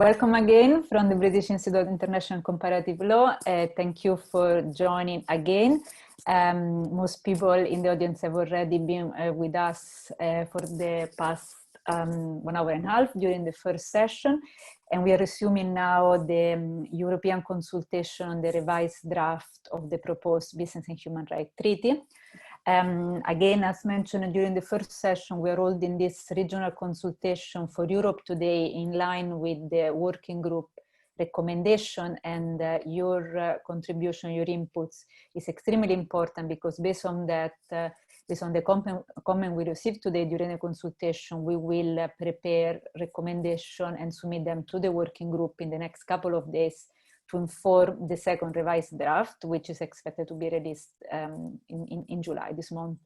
Welcome again from the British Institute of International Comparative Law. Thank you for joining again. Most people in the audience have already been with us for the past 1 hour and a half during the first session. And we are resuming now the European consultation on the revised draft of the proposed Business and Human Rights Treaty. Again, as mentioned during the first session, we are holding this regional consultation for Europe today in line with the working group recommendation, and your contribution, your inputs is extremely important because based on that, based on the comment we received today during the consultation, we will prepare recommendation and submit them to the working group in the next couple of days to inform the second revised draft, which is expected to be released in July this month.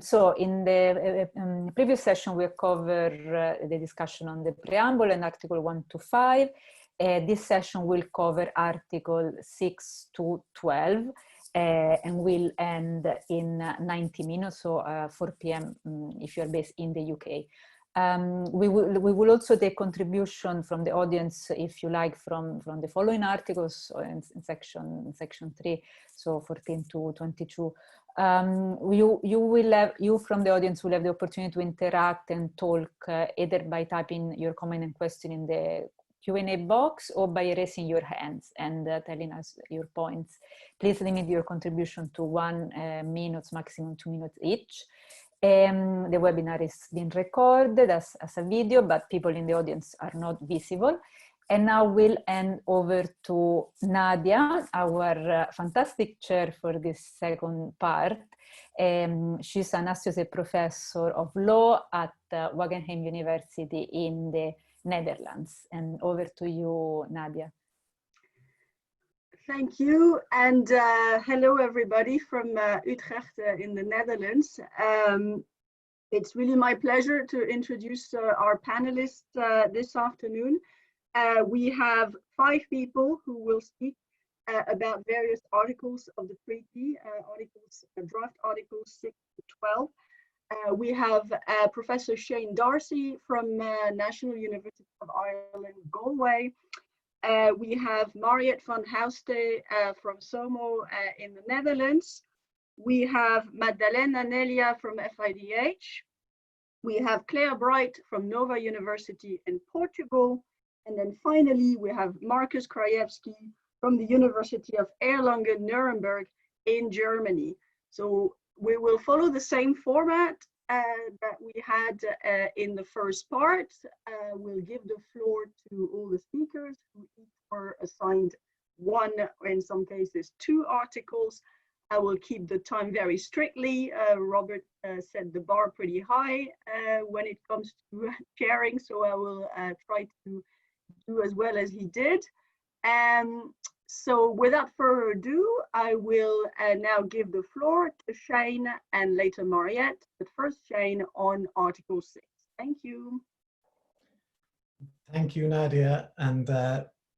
So in the previous session, we covered the discussion on the preamble and Article 1 to 5. This session will cover Article 6 to 12 and will end in 90 minutes, so 4 p.m. If you're based in the UK. We will also take contribution from the audience, if you like, from the following articles in section 3, so 14 to 22. You from the audience will have the opportunity to interact and talk either by typing your comment and question in the Q&A box or by raising your hands and telling us your points. Please limit your contribution to 1 minute, maximum 2 minutes each. The webinar is being recorded as a video, but people in the audience are not visible. And now we'll hand over to Nadia, our fantastic chair for this second part. She's an associate professor of law at Wageningen University in the Netherlands. And over to you, Nadia. Thank you, and hello everybody from Utrecht in the Netherlands. It's really my pleasure to introduce our panelists this afternoon. We have 5 people who will speak about various articles of the treaty, draft articles 6 to 12. We have Professor Shane Darcy from National University of Ireland, Galway. We have Mariette van Houste from SOMO in the Netherlands. We have Madalena Nelia from FIDH. We have Claire Bright from Nova University in Portugal. And then finally, we have Markus Krajewski from the University of Erlangen-Nuremberg in Germany. So we will follow the same format that we had in the first part. We'll give the floor to all the speakers who each were assigned 1, or in some cases 2 articles. I will keep the time very strictly. Robert set the bar pretty high when it comes to chairing, so I will try to do as well as he did. So without further ado, I will now give the floor to Shane and later Mariette, but first Shane on Article 6. Thank you. Thank you, Nadia, and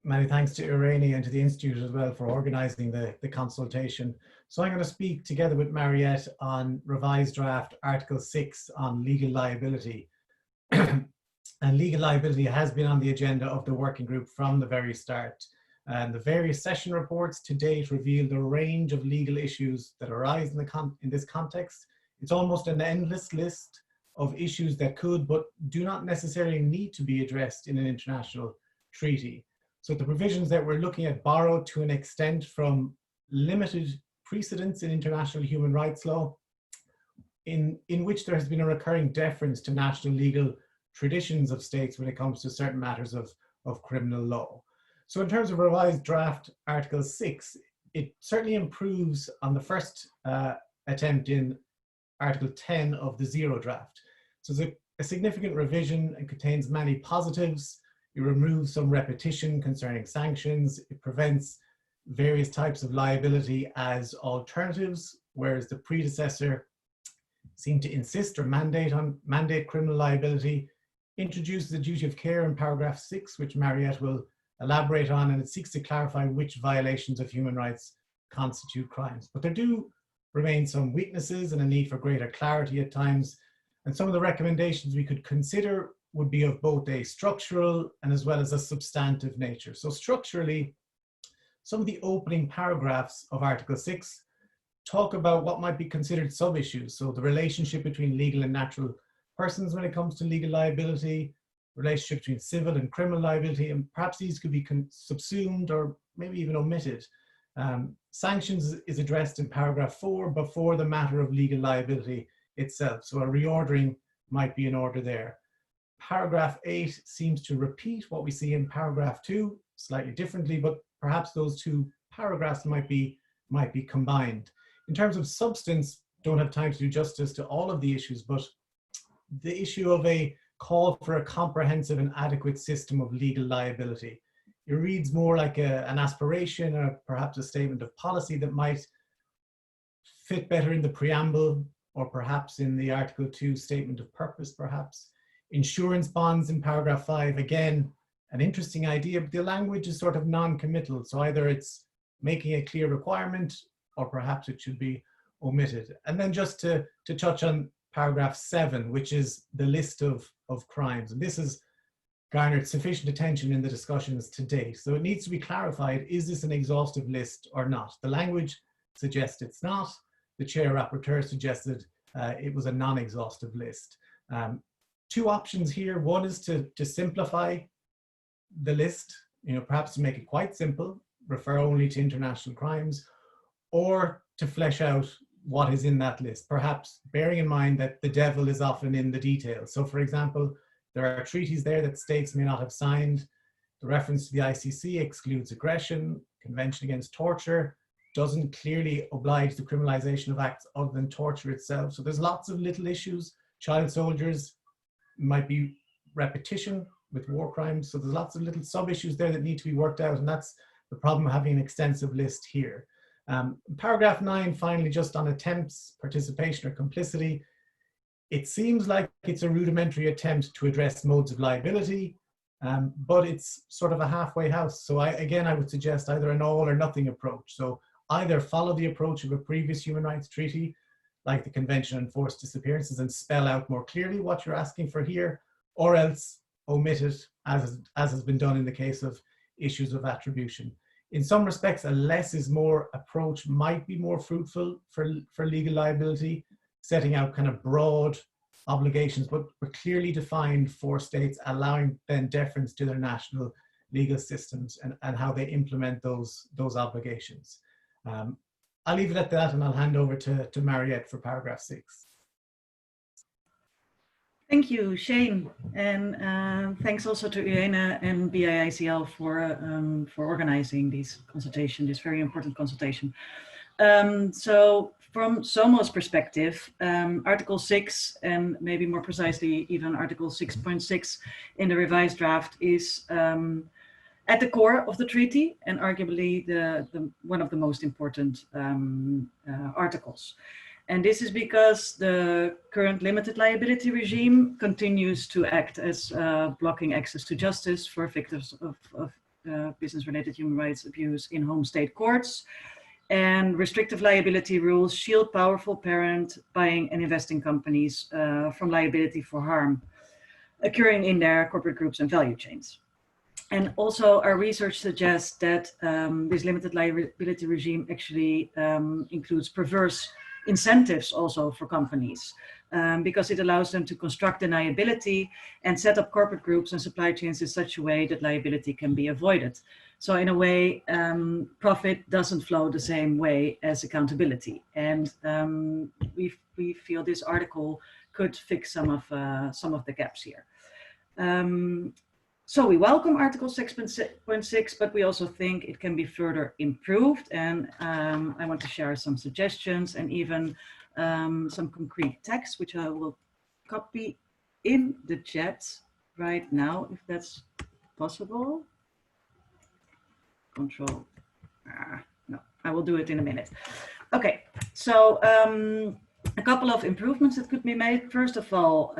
many thanks to Irene and to the Institute as well for organising the consultation. So I'm going to speak together with Mariette on revised draft Article 6 on legal liability. And legal liability has been on the agenda of the working group from the very start. And the various session reports to date reveal the range of legal issues that arise in this context. It's almost an endless list of issues that could but do not necessarily need to be addressed in an international treaty. So the provisions that we're looking at borrow to an extent from limited precedents in international human rights law, in which there has been a recurring deference to national legal traditions of states when it comes to certain matters of criminal law. So in terms of revised draft Article 6, it certainly improves on the first attempt in Article 10 of the Zero draft. So it's a significant revision and contains many positives. It removes some repetition concerning sanctions. It prevents various types of liability as alternatives, whereas the predecessor seemed to insist or mandate criminal liability. Introduces a duty of care in paragraph 6, which Mariette will elaborate on, and it seeks to clarify which violations of human rights constitute crimes. But there do remain some weaknesses and a need for greater clarity at times. And some of the recommendations we could consider would be of both a structural and as well as a substantive nature. So structurally, some of the opening paragraphs of Article 6 talk about what might be considered sub-issues. So the relationship between legal and natural persons when it comes to legal liability, relationship between civil and criminal liability, and perhaps these could be subsumed or maybe even omitted. Sanctions is addressed in paragraph 4 before the matter of legal liability itself. So a reordering might be in order there. Paragraph 8 seems to repeat what we see in paragraph 2 slightly differently, but perhaps those two paragraphs might be combined. In terms of substance, don't have time to do justice to all of the issues, but the issue of a call for a comprehensive and adequate system of legal liability. It reads more like an aspiration or perhaps a statement of policy that might fit better in the preamble or perhaps in the Article 2 statement of purpose, perhaps. Insurance bonds in paragraph 5, again, an interesting idea, but the language is sort of non-committal. So either it's making a clear requirement or perhaps it should be omitted. And then just to touch on paragraph 7, which is the list of crimes. And this has garnered sufficient attention in the discussions to date. So it needs to be clarified, is this an exhaustive list or not? The language suggests it's not. The Chair-Rapporteur suggested it was a non-exhaustive list. Two options here. One is to simplify the list, perhaps to make it quite simple, refer only to international crimes, or to flesh out what is in that list, perhaps bearing in mind that the devil is often in the details. So for example, there are treaties there that states may not have signed. The reference to the ICC excludes aggression. Convention Against Torture doesn't clearly oblige the criminalization of acts other than torture itself. So there's lots of little issues. Child soldiers might be repetition with war crimes. So there's lots of little sub-issues there that need to be worked out. And that's the problem of having an extensive list here. Paragraph 9, finally, just on attempts, participation, or complicity. It seems like it's a rudimentary attempt to address modes of liability, but it's sort of a halfway house. So I would suggest either an all or nothing approach. So either follow the approach of a previous human rights treaty, like the Convention on Forced Disappearances, and spell out more clearly what you're asking for here, or else omit it, as has been done in the case of issues of attribution. In some respects, a less is more approach might be more fruitful for legal liability, setting out kind of broad obligations, but clearly defined for states, allowing then deference to their national legal systems and how they implement those obligations. I'll leave it at that, and I'll hand over to Mariette for paragraph 6. Thank you, Shane, and thanks also to Irene and BIICL for organizing this consultation, this very important consultation. So from SOMO's perspective, Article 6, and maybe more precisely even Article 6.6 in the revised draft, is at the core of the treaty and arguably one of the most important articles. And this is because the current limited liability regime continues to act as blocking access to justice for victims of business-related human rights abuse in home state courts. And restrictive liability rules shield powerful parent, buying and investing companies from liability for harm occurring in their corporate groups and value chains. And also our research suggests that this limited liability regime actually includes perverse incentives also for companies because it allows them to construct deniability and set up corporate groups and supply chains in such a way that liability can be avoided. So in a way, profit doesn't flow the same way as accountability. And we feel this article could fix some of the gaps here. So we welcome Article 6.6, but we also think it can be further improved. And I want to share some suggestions and even some concrete text, which I will copy in the chat right now, if that's possible. Control, no, I will do it in a minute. Okay, so a couple of improvements that could be made. First of all,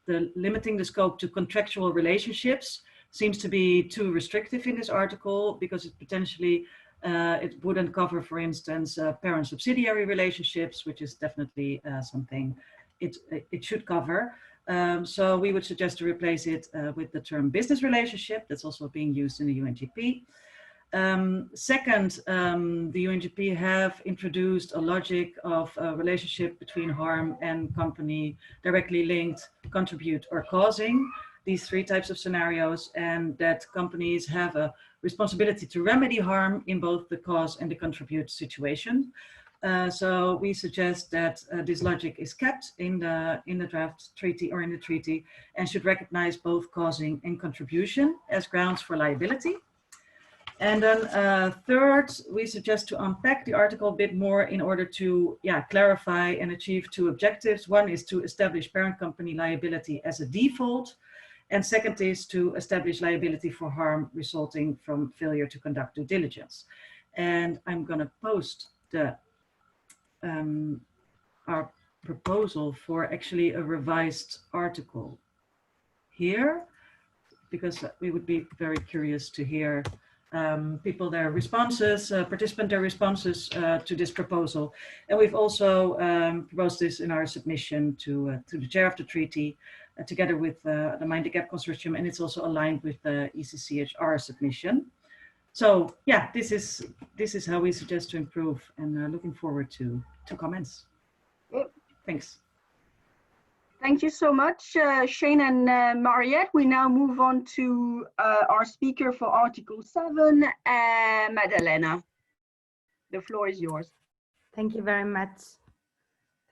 the limiting the scope to contractual relationships seems to be too restrictive in this article because it potentially it wouldn't cover, for instance, parent-subsidiary relationships, which is definitely something it should cover. So we would suggest to replace it with the term business relationship. That's also being used in the UNGP. Second, the UNGP have introduced a logic of a relationship between harm and company, directly linked, contribute, or causing, these three types of scenarios, and that companies have a responsibility to remedy harm in both the cause and the contribute situation. So we suggest that this logic is kept in the draft treaty or in the treaty, and should recognize both causing and contribution as grounds for liability. And then third, we suggest to unpack the article a bit more in order to clarify and achieve two objectives. One is to establish parent company liability as a default. And second is to establish liability for harm resulting from failure to conduct due diligence. And I'm going to post the our proposal for actually a revised article here, because we would be very curious to hear people their responses, participant their responses to this proposal. And we've also proposed this in our submission to the chair of the treaty, together with the Mind the Gap Consortium, and it's also aligned with the ECCHR submission. So yeah, this is how we suggest to improve, and looking forward to comments. Thanks. Thank you so much, Shane and Mariette. We now move on to our speaker for Article 7, Madalena. The floor is yours. Thank you very much.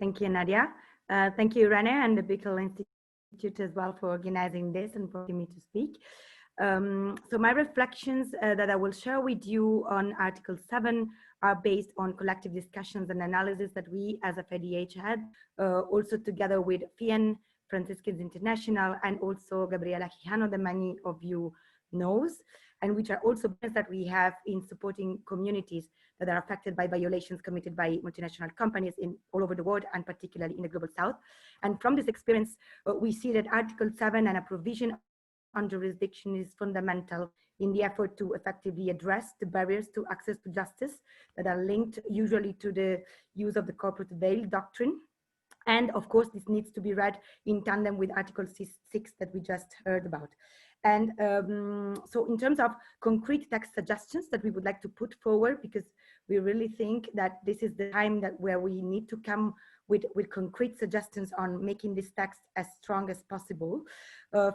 Thank you, Nadia. Thank you, Rene, and the Bickel Institute as well for organizing this and for me to speak. So my reflections that I will share with you on Article 7 are based on collective discussions and analysis that we as a FIDH had, also together with FIEN, Franciscans International, and also Gabriela Quijano, that many of you knows, and which are also benefits that we have in supporting communities that are affected by violations committed by multinational companies all over the world, and particularly in the Global South. And from this experience, we see that Article 7 and a provision on jurisdiction is fundamental in the effort to effectively address the barriers to access to justice that are linked usually to the use of the corporate veil doctrine. And of course, this needs to be read in tandem with Article 6 that we just heard about. And so in terms of concrete text suggestions that we would like to put forward, because we really think that this is the time where we need to come with concrete suggestions on making this text as strong as possible.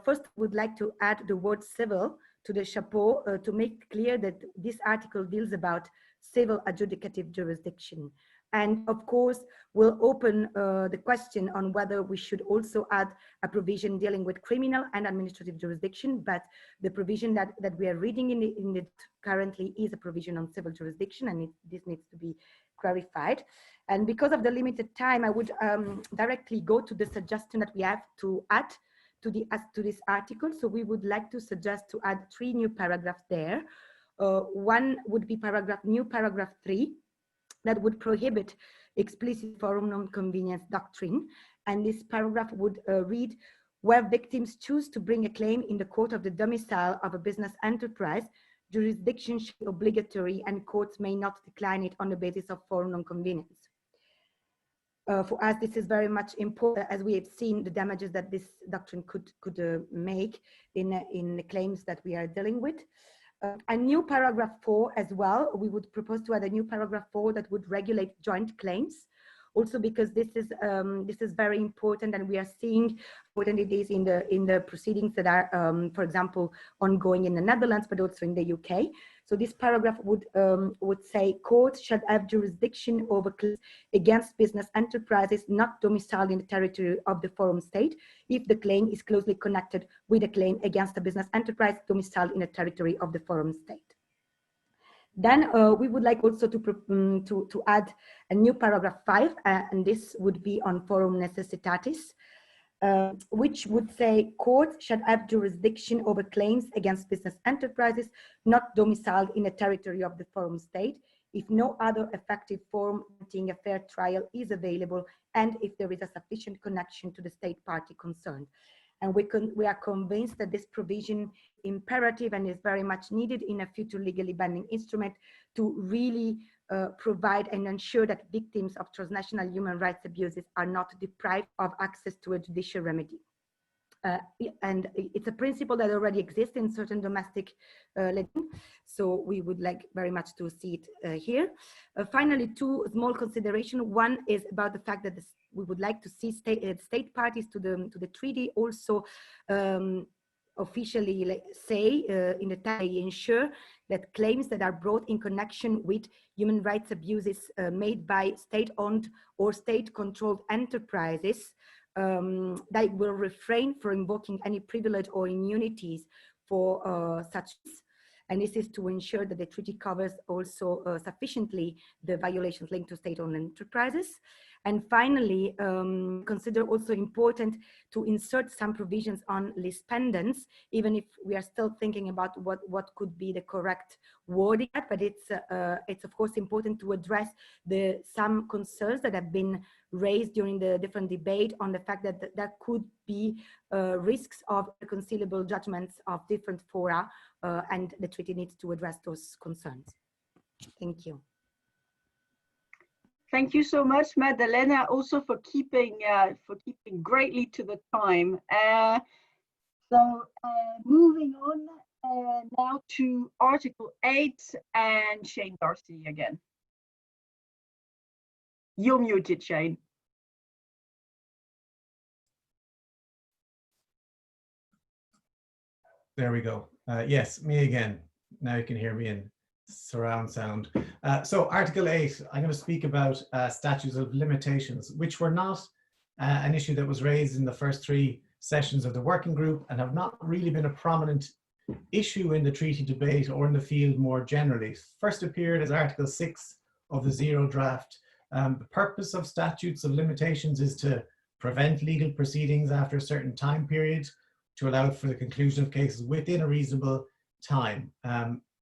First, we would like to add the word civil to the chapeau to make clear that this article deals about civil adjudicative jurisdiction. And of course, we'll open the question on whether we should also add a provision dealing with criminal and administrative jurisdiction, but the provision that we are reading in the currently is a provision on civil jurisdiction, and this needs to be clarified. And because of the limited time, I would directly go to the suggestion that we have to add to this article. So we would like to suggest to add 3 new paragraphs there. One would be new paragraph 3, that would prohibit explicit forum non-convenience doctrine. And this paragraph would read, where victims choose to bring a claim in the court of the domicile of a business enterprise, jurisdiction should be obligatory and courts may not decline it on the basis of forum non-convenience. For us, this is very much important, as we have seen the damages that this doctrine could make in the claims that we are dealing with. A new paragraph 4 as well, we would propose to add a new paragraph 4 that would regulate joint claims. Also because this is very important, and we are seeing what it is in the proceedings that are, for example, ongoing in the Netherlands, but also in the UK. So this paragraph would say courts shall have jurisdiction over claims against business enterprises not domiciled in the territory of the forum state if the claim is closely connected with a claim against a business enterprise domiciled in the territory of the forum state. Then we would like also to add a new paragraph 5, and this would be on forum necessitatis, which would say courts should have jurisdiction over claims against business enterprises not domiciled in the territory of the forum state if no other effective forum guaranteeing a fair trial is available and if there is a sufficient connection to the state party concerned. And we are convinced that this provision is imperative and is very much needed in a future legally binding instrument to really provide and ensure that victims of transnational human rights abuses are not deprived of access to a judicial remedy. and it's a principle that already exists in certain domestic legislation. So we would like very much to see it here. Finally, two small considerations. One is about the fact that we would like to see state parties to the treaty also officially say in the text, ensure that claims that are brought in connection with human rights abuses made by state-owned or state-controlled enterprises, they will refrain from invoking any privilege or immunities for such. And this is to ensure that the treaty covers also sufficiently the violations linked to state-owned enterprises. And finally, consider also important to insert some provisions on lis pendens, even if we are still thinking about what could be the correct wording, but it's of course important to address some concerns that have been raised during the different debate on the fact that there could be risks of irreconcilable judgments of different fora, and the treaty needs to address those concerns. Thank you. Thank you so much, Madalena, also for keeping greatly to the time. Moving on now to Article 8 and Shane Darcy again. You're muted, Shane. There we go. Yes, me again. Now you can hear me in surround sound. So Article 8, I'm going to speak about statutes of limitations, which were not an issue that was raised in the first 3 sessions of the working group and have not really been a prominent issue in the treaty debate or in the field more generally. First appeared as Article 6 of the Zero Draft. The purpose of statutes of limitations is to prevent legal proceedings after a certain time period, to allow for the conclusion of cases within a reasonable time.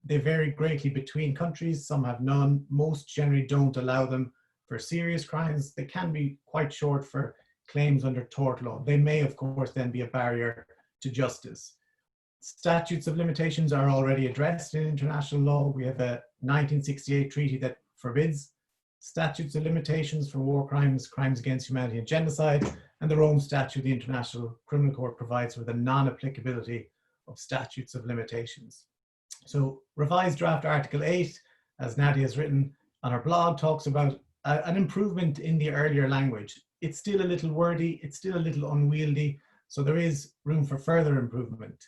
They vary greatly between countries. Some have none. Most generally don't allow them for serious crimes. They can be quite short for claims under tort law. They may, of course, then be a barrier to justice. Statutes of limitations are already addressed in international law. We have a 1968 treaty that forbids statutes of limitations for war crimes, crimes against humanity and genocide, and the Rome Statute, the International Criminal Court, provides for the non-applicability of statutes of limitations. So revised draft Article 8, as Nadia has written on her blog, talks about an improvement in the earlier language. It's still a little wordy, it's still a little unwieldy, so there is room for further improvement.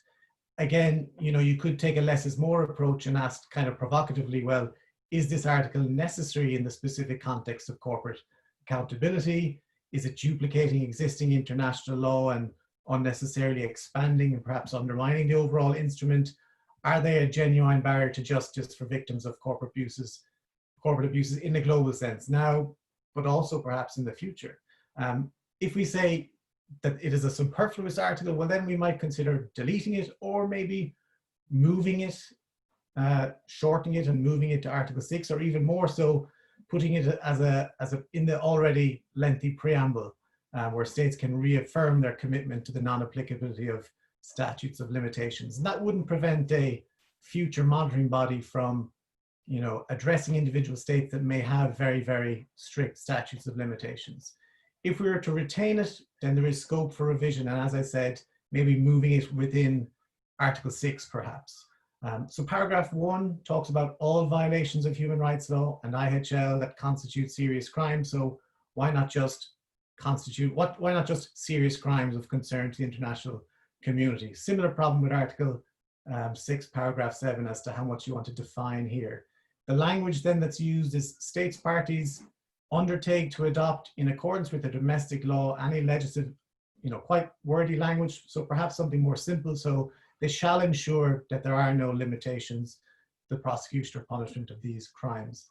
Again, you could take a less is more approach and ask kind of provocatively, well, is this article necessary in the specific context of corporate accountability? Is it duplicating existing international law and unnecessarily expanding and perhaps undermining the overall instrument? Are they a genuine barrier to justice for victims of corporate abuses in the global sense now, but also perhaps in the future? If we say that it is a superfluous article, well, then we might consider deleting it or maybe moving it, shortening it and moving it to Article 6, or even more so, putting it as in the already lengthy preamble, where states can reaffirm their commitment to the non-applicability of statutes of limitations. And that wouldn't prevent a future monitoring body from, addressing individual states that may have very, very strict statutes of limitations. If we were to retain it, then there is scope for revision. And as I said, maybe moving it within Article 6, perhaps. So paragraph 1 talks about all violations of human rights law and IHL that constitute serious crimes. So why not just serious crimes of concern to the international community? Similar problem with Article 6, paragraph 7, as to how much you want to define here. The language then that's used is states parties undertake to adopt in accordance with the domestic law any legislative, quite wordy language. So perhaps something more simple. So they shall ensure that there are no limitations to the prosecution or punishment of these crimes.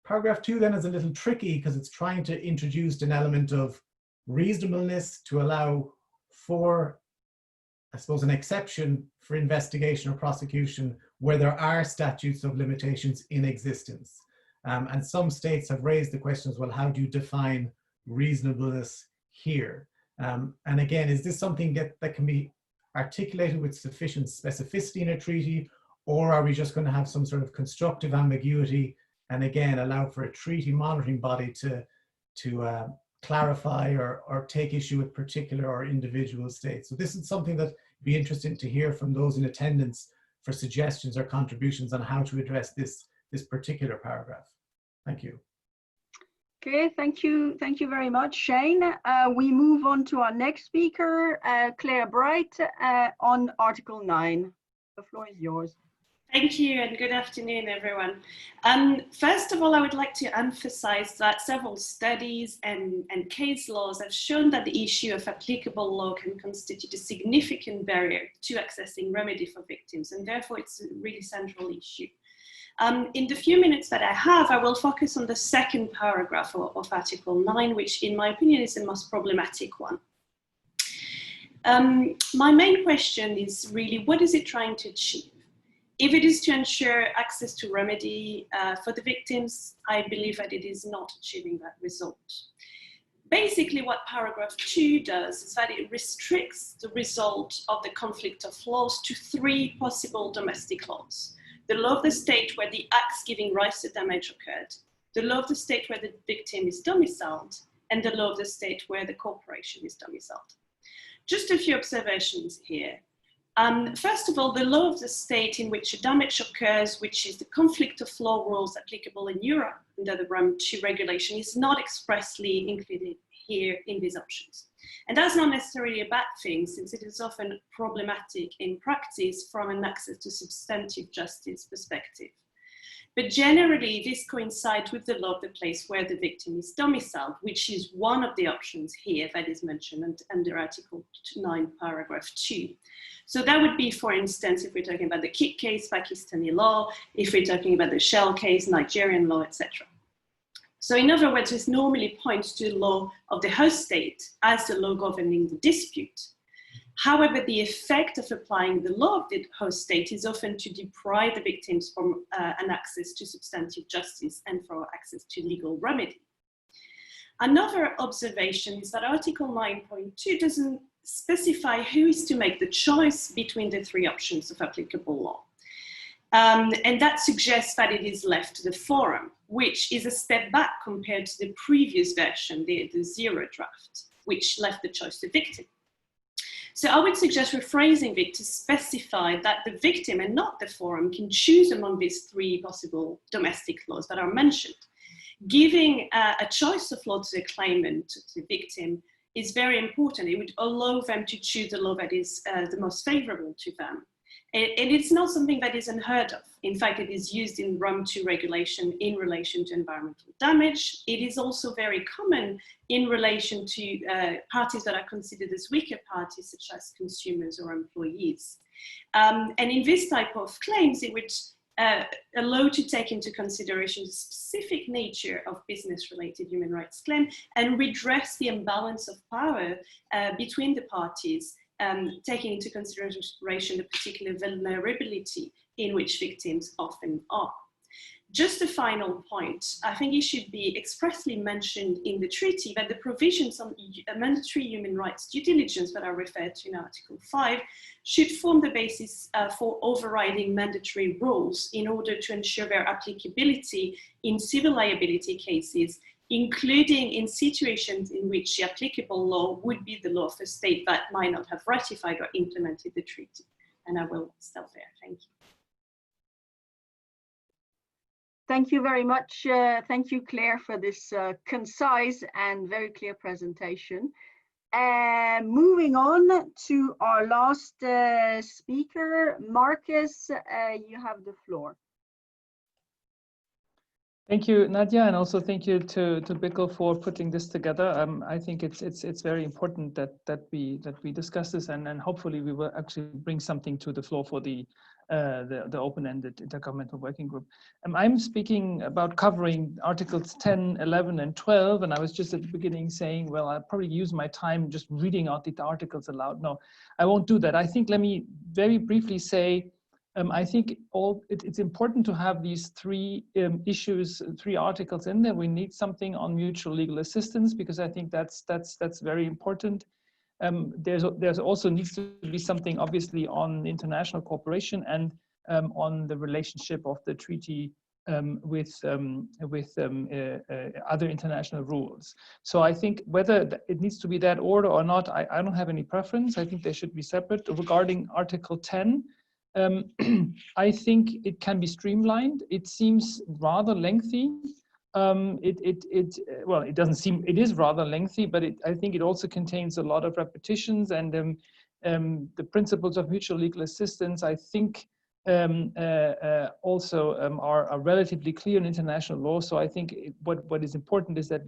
Paragraph 2 then is a little tricky because it's trying to introduce an element of reasonableness to allow for, I suppose, an exception for investigation or prosecution where there are statutes of limitations in existence. And some states have raised the questions, well, how do you define reasonableness here? And again, is this something that can be articulated with sufficient specificity in a treaty, or are we just going to have some sort of constructive ambiguity and again allow for a treaty monitoring body to clarify or take issue with particular or individual states. So this is something that would be interesting to hear from those in attendance for suggestions or contributions on how to address this particular paragraph. Thank you. Okay, thank you very much, Shane. We move on to our next speaker, Claire Bright, on Article 9. The floor is yours. Thank you and good afternoon, everyone. First of all, I would like to emphasize that several studies and case laws have shown that the issue of applicable law can constitute a significant barrier to accessing remedy for victims, and therefore it's a really central issue. In the few minutes that I have, I will focus on the second paragraph of Article 9, which in my opinion is the most problematic one. My main question is really, what is it trying to achieve? If it is to ensure access to remedy for the victims, I believe that it is not achieving that result. Basically, what paragraph 2 does is that it restricts the result of the conflict of laws to 3 possible domestic laws. The law of the state where the acts giving rise to damage occurred, the law of the state where the victim is domiciled, and the law of the state where the corporation is domiciled. Just a few observations here. First of all, the law of the state in which a damage occurs, which is the conflict of law rules applicable in Europe under the Rome II regulation, is not expressly included here in these options. And that's not necessarily a bad thing, since it is often problematic in practice from an access to substantive justice perspective. But generally, this coincides with the law of the place where the victim is domiciled, which is one of the options here that is mentioned under Article 9, paragraph 2. So that would be, for instance, if we're talking about the Kit case, Pakistani law, if we're talking about the Shell case, Nigerian law, etc. So in other words, this normally points to the law of the host state as the law governing the dispute. However, the effect of applying the law of the host state is often to deprive the victims from an access to substantive justice and for access to legal remedy. Another observation is that Article 9.2 doesn't specify who is to make the choice between the 3 options of applicable law. And that suggests that it is left to the forum, which is a step back compared to the previous version, the 0 draft, which left the choice to the victim. So I would suggest rephrasing it to specify that the victim and not the forum can choose among these 3 possible domestic laws that are mentioned. Giving a choice of law to the claimant, to the victim, is very important. It would allow them to choose the law that is the most favorable to them. And it's not something that is unheard of. In fact, it is used in Rome II regulation in relation to environmental damage. It is also very common in relation to parties that are considered as weaker parties, such as consumers or employees. And in this type of claims, it would allow to take into consideration the specific nature of business-related human rights claim and redress the imbalance of power between the parties, taking into consideration the particular vulnerability in which victims often are. Just a final point, I think it should be expressly mentioned in the treaty that the provisions on mandatory human rights due diligence that are referred to in Article 5 should form the basis for overriding mandatory rules in order to ensure their applicability in civil liability cases, including in situations in which the applicable law would be the law of a state that might not have ratified or implemented the treaty. And I will stop there. Thank you. Thank you very much. Thank you, Claire, for this concise and very clear presentation. Moving on to our last speaker, Marcus, you have the floor. Thank you, Nadia, and also thank you to Bikkel for putting this together. I think it's very important that we discuss this, and hopefully we will actually bring something to the floor for the open-ended intergovernmental working group. I'm speaking about covering Articles 10, 11, and 12, and I was just at the beginning saying, well, I'll probably use my time just reading out the articles aloud. No, I won't do that. I think let me very briefly say, I think it's important to have these 3 issues, 3 articles in there. We need something on mutual legal assistance because I think that's very important. There's also needs to be something obviously on international cooperation and on the relationship of the treaty with other international rules. So I think whether it needs to be that order or not, I don't have any preference. I think they should be separate. Regarding Article 10, I think it can be streamlined. It seems rather lengthy. Well, it doesn't seem, it is rather lengthy, but I think it also contains a lot of repetitions, and the principles of mutual legal assistance, I think, also are relatively clear in international law. So I think what is important is that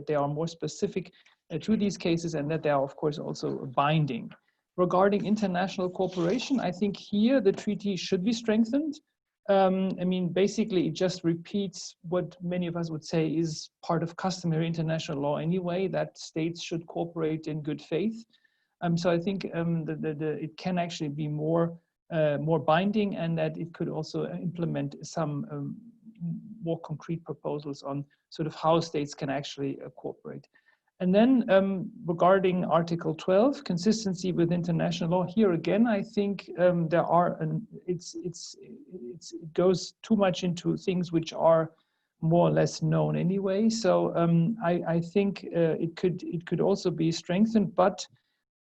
they are more specific to these cases, and that they are of course also binding. Regarding international cooperation, I think here the treaty should be strengthened. I mean, basically it just repeats what many of us would say is part of customary international law anyway, that states should cooperate in good faith. So I think it can actually be more binding, and that it could also implement some more concrete proposals on sort of how states can actually cooperate. And then regarding Article 12, consistency with international law, here again, I think it goes too much into things which are more or less known anyway. So I think it could also be strengthened, but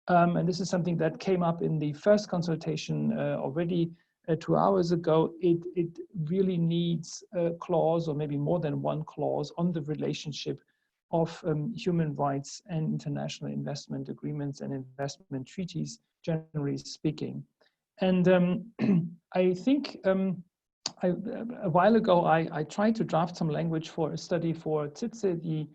and this is something that came up in the first consultation already 2 hours ago, it really needs a clause, or maybe more than one clause, on the relationship of human rights and international investment agreements and investment treaties, generally speaking. And I think a while ago, I tried to draft some language for a study for TSITSE, the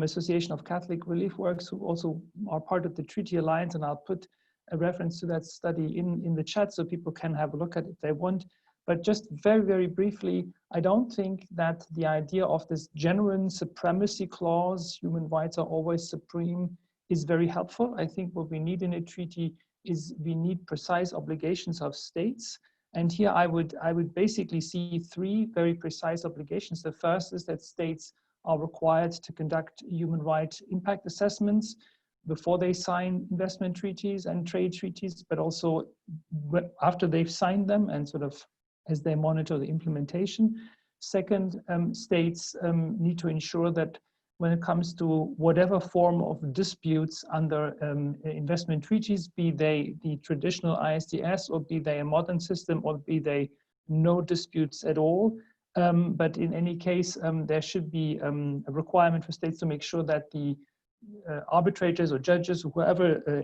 Association of Catholic Relief Works, who also are part of the Treaty Alliance, and I'll put a reference to that study in the chat so people can have a look at it if they want. But just very, very briefly, I don't think that the idea of this genuine supremacy clause, human rights are always supreme, is very helpful. I think what we need in a treaty is we need precise obligations of states. And here I would basically see 3 very precise obligations. The first is that states are required to conduct human rights impact assessments before they sign investment treaties and trade treaties, but also after they've signed them and sort of as they monitor the implementation. Second, states need to ensure that when it comes to whatever form of disputes under investment treaties, be they the traditional ISDS, or be they a modern system, or be they no disputes at all, but in any case, there should be a requirement for states to make sure that the arbitrators or judges, or whoever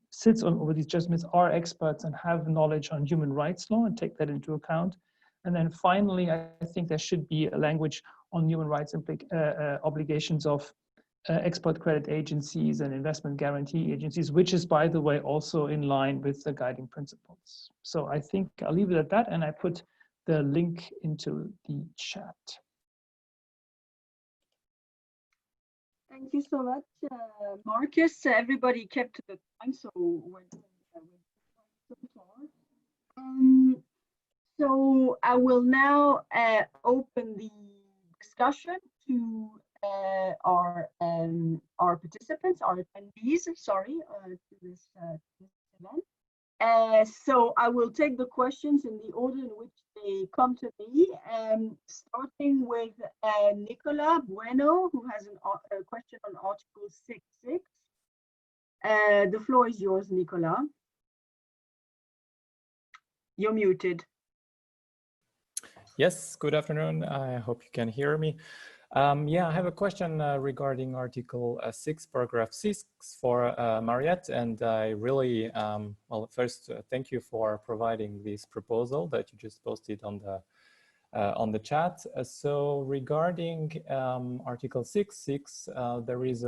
sits on over these judgments, are experts and have knowledge on human rights law, and take that into account. And then finally, I think there should be a language on human rights obligations of export credit agencies and investment guarantee agencies, which is, by the way, also in line with the guiding principles. So I think I'll leave it at that, and I put the link into the chat. Thank you so much, Marcus. Everybody kept to the time, so we're so far. So I will now open the discussion to our participants, our attendees, sorry, to this event. So I will take the questions in the order in which they come to me, starting with Nicola Bueno, who has a question on Article 6.6. The floor is yours, Nicola. You're muted. Yes, good afternoon. I hope you can hear me. Yeah, I have a question regarding Article 6, Paragraph 6 for Mariette, and I really, well, first, thank you for providing this proposal that you just posted on the chat. So regarding Article 6.6, there is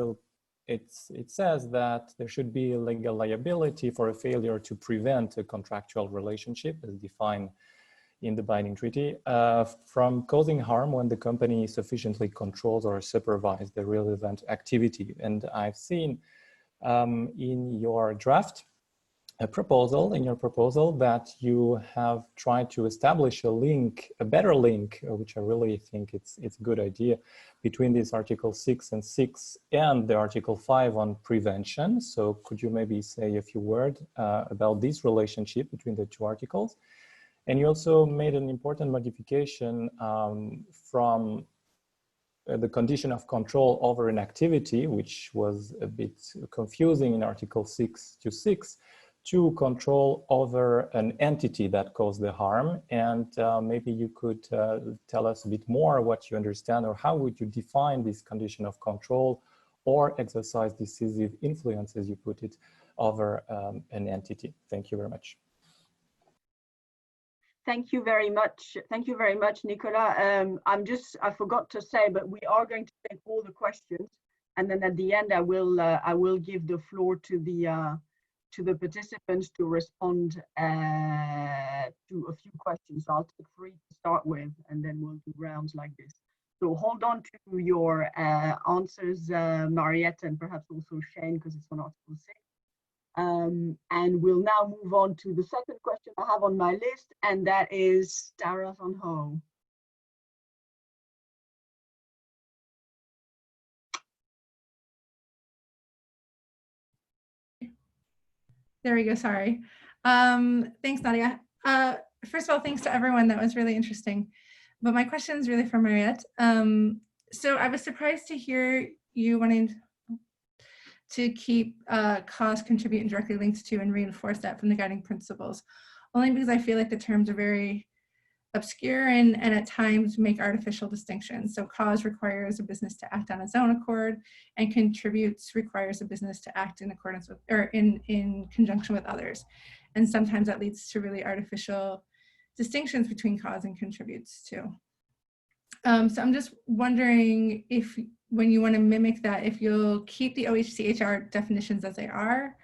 it says that there should be legal liability for a failure to prevent a contractual relationship as defined in the binding treaty from causing harm when the company sufficiently controls or supervises the relevant activity. And I've seen in your draft a proposal that you have tried to establish a link, a better link, which I really think it's a good idea, between this Article 6 and the Article 5 on prevention. So could you maybe say a few words about this relationship between the 2 articles? And you also made an important modification from the condition of control over an activity, which was a bit confusing in Article 626, to control over an entity that caused the harm. And maybe you could tell us a bit more what you understand, or how would you define this condition of control or exercise decisive influence, as you put it, over an entity. Thank you very much. Thank you very much. Thank you very much, Nicola. I forgot to say, but we are going to take all the questions, and then at the end, I will give the floor to the participants to respond to a few questions. I'll take 3 to start with, and then we'll do rounds like this. So hold on to your answers, Mariette, and perhaps also Shane, because it's on Article 6. And we'll now move on to the second question I have on my list, and that is Tara van Ho. There we go, sorry. Thanks, Nadia. First of all, thanks to everyone, that was really interesting. But my question is really for Mariette. So I was surprised to hear you wanting to keep cause, contribute, and directly linked to, and reinforce that from the guiding principles, only because I feel like the terms are very obscure and at times make artificial distinctions. So cause requires a business to act on its own accord, and contributes requires a business to act in accordance with, or in conjunction with others. And sometimes that leads to really artificial distinctions between cause and contributes too. So I'm just wondering if, when you want to mimic that, if you'll keep the OHCHR definitions as they are,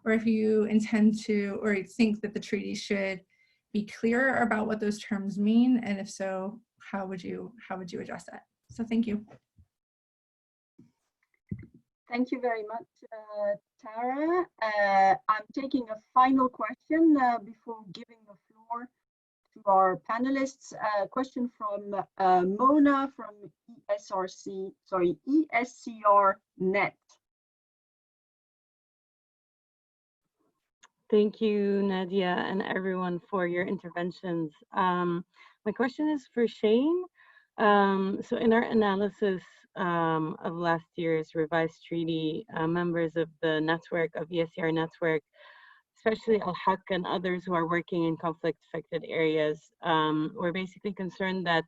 or if you intend to, or think that the treaty should be clearer about what those terms mean, and if so, how would you address that? So thank you. Thank you very much, Tara. I'm taking a final question before giving the floor to our panelists. A question from Mona from ESCR Net. Thank you, Nadia, and everyone for your interventions. My question is for Shane. So in our analysis of last year's revised treaty, members of the network, of ESCR network, especially Al-Haq and others who are working in conflict-affected areas, were basically concerned that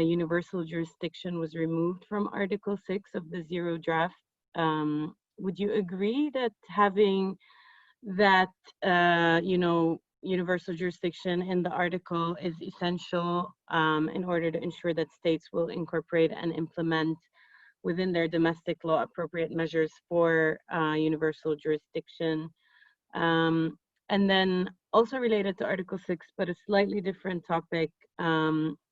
universal jurisdiction was removed from Article 6 of the Zero draft. Would you agree that having that, universal jurisdiction in the article is essential in order to ensure that states will incorporate and implement within their domestic law appropriate measures for universal jurisdiction? And then also related to Article 6, but a slightly different topic,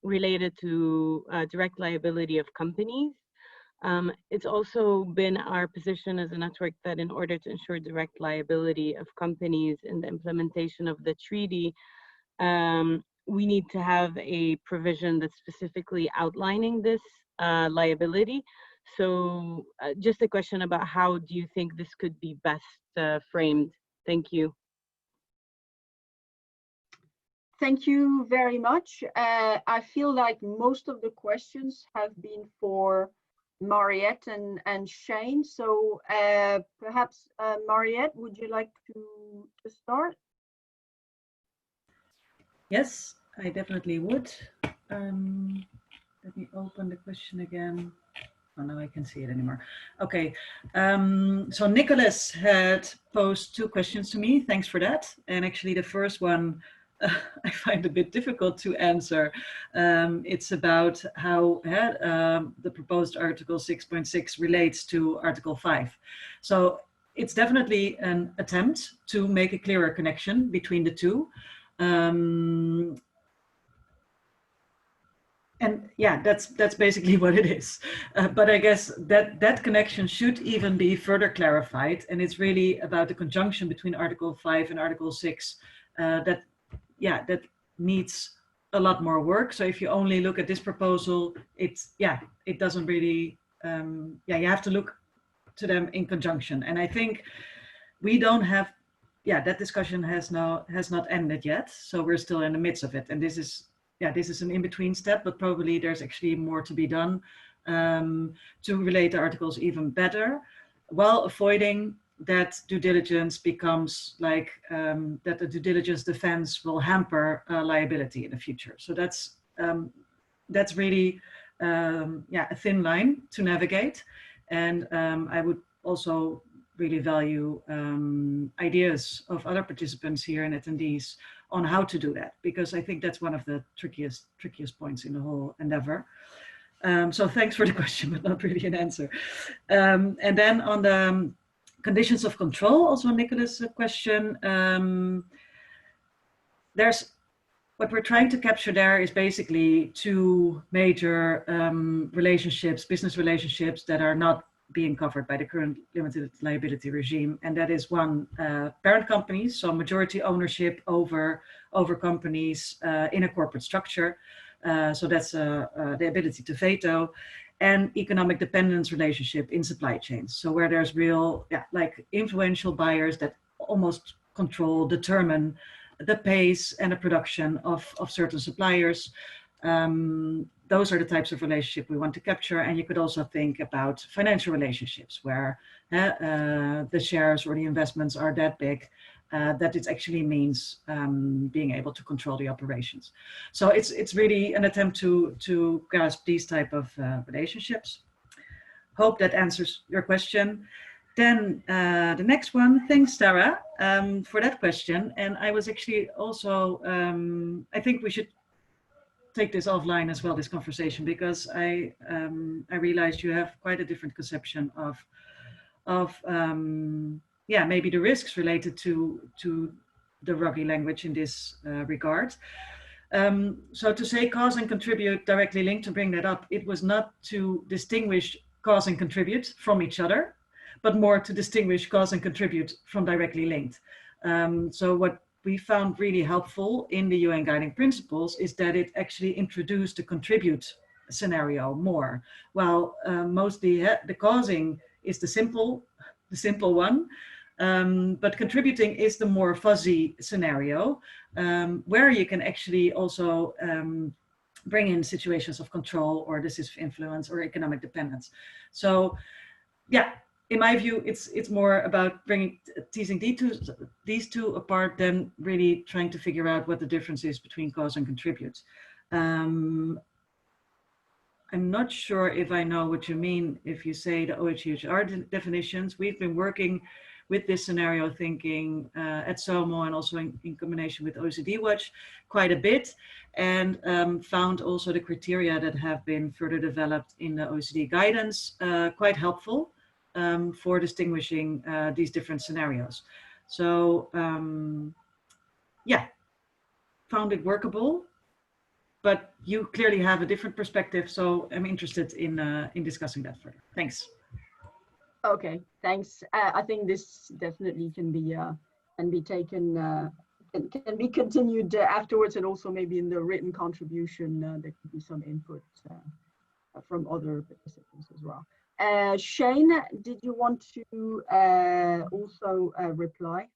related to direct liability of companies. It's also been our position as a network that in order to ensure direct liability of companies in the implementation of the treaty, we need to have a provision that's specifically outlining this liability. So just a question about how do you think this could be best framed? Thank you. Thank you very much. I feel like most of the questions have been for Mariette and Shane. So perhaps Mariette, would you like to start? Yes, I definitely would. Let me open the question again. Oh, now I can see it anymore. Okay, so Nicholas had posed 2 questions to me. Thanks for that. And actually the first one I find a bit difficult to answer. It's about how the proposed Article 6.6 relates to Article 5. So it's definitely an attempt to make a clearer connection between the two. And yeah, that's basically what it is. But I guess that connection should even be further clarified. And it's really about the conjunction between Article 5 and Article 6 that needs a lot more work. So if you only look at this proposal, it doesn't really, you have to look to them in conjunction. And I think we don't have yeah, that discussion has not ended yet. So we're still in the midst of it. And this is an in-between step, but probably there's actually more to be done to relate the articles even better, while avoiding that due diligence becomes like, that the due diligence defense will hamper liability in the future. So that's really, a thin line to navigate. And I would also really value ideas of other participants here and attendees on how to do that, because I think that's one of the trickiest points in the whole endeavor. So thanks for the question, but not really an answer. And then on the conditions of control, also Nicholas' question, what we're trying to capture there is basically two major relationships, business relationships that are not being covered by the current limited liability regime. And that is one, parent companies, so majority ownership over companies in a corporate structure. So that's the ability to veto, and economic dependence relationship in supply chains. So where there's real, like influential buyers that almost determine the pace and the production of certain suppliers. Those are the types of relationship we want to capture. And you could also think about financial relationships where the shares or the investments are that big that it actually means being able to control the operations. So it's really an attempt to grasp these type of relationships. Hope that answers your question. Then the next one, thanks Sarah for that question. And I was actually also, I think we should take this offline as well, this conversation, because I realized you have quite a different conception of maybe the risks related to the Ruggie language in this regard. So to say cause and contribute directly linked, to bring that up, it was not to distinguish cause and contribute from each other, but more to distinguish cause and contribute from directly linked. So what we found really helpful in the UN guiding principles is that it actually introduced the contribute scenario more. While mostly the causing is the simple one, but contributing is the more fuzzy scenario, where you can actually also bring in situations of control or decisive influence or economic dependence. So yeah, in my view, it's more about teasing these two apart than really trying to figure out what the difference is between cause and contribute. I'm not sure if I know what you mean if you say the OHCHR definitions. We've been working with this scenario thinking at SOMO and also in combination with OECD Watch quite a bit, and found also the criteria that have been further developed in the OECD guidance quite helpful for distinguishing these different scenarios. So yeah, found it workable, but you clearly have a different perspective. So I'm interested in discussing that further. Thanks. Okay, thanks. I think this definitely can be taken, can be continued afterwards, and also maybe in the written contribution, there could be some input from other participants as well. Shane, did you want to also reply?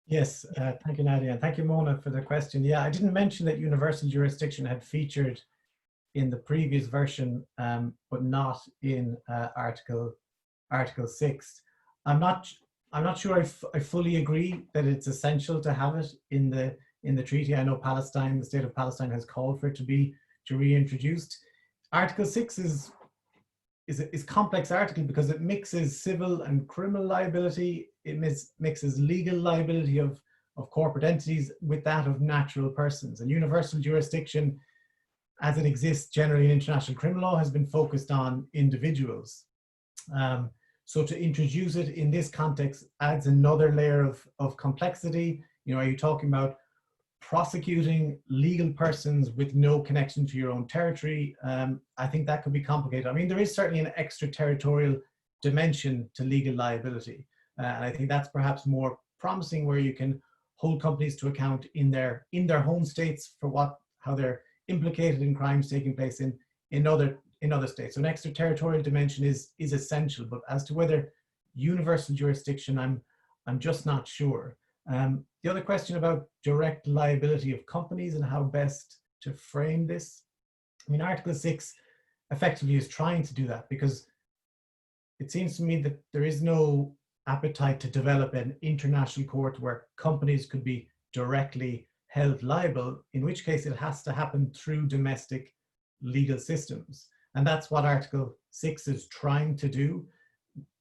Yes, thank you, Nadia, and thank you, Mona, for the question. Yeah, I didn't mention that universal jurisdiction had featured in the previous version, but not in Article 6. I'm not sure I fully agree that it's essential to have it in the treaty. I know Palestine, the state of Palestine, has called for it to be reintroduced. Article 6 is a complex article because it mixes civil and criminal liability. It mixes legal liability of corporate entities with that of natural persons. And universal jurisdiction, as it exists generally in international criminal law, has been focused on individuals. So to introduce it in this context adds another layer of complexity. You know, are you talking about prosecuting legal persons with no connection to your own territory? I think that could be complicated. I mean, there is certainly an extraterritorial dimension to legal liability. And I think that's perhaps more promising, where you can hold companies to account in their home states for how they're implicated in crimes taking place in other states. So an extraterritorial dimension is essential, but as to whether universal jurisdiction, I'm just not sure. The other question about direct liability of companies and how best to frame this. I mean, Article 6 effectively is trying to do that, because it seems to me that there is no appetite to develop an international court where companies could be directly held liable, in which case it has to happen through domestic legal systems. And that's what Article 6 is trying to do.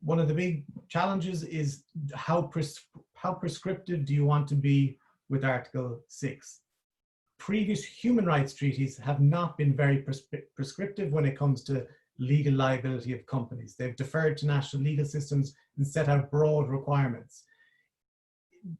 One of the big challenges is how prescriptive do you want to be with Article 6? Previous human rights treaties have not been very prescriptive when it comes to legal liability of companies. They've deferred to national legal systems and set out broad requirements.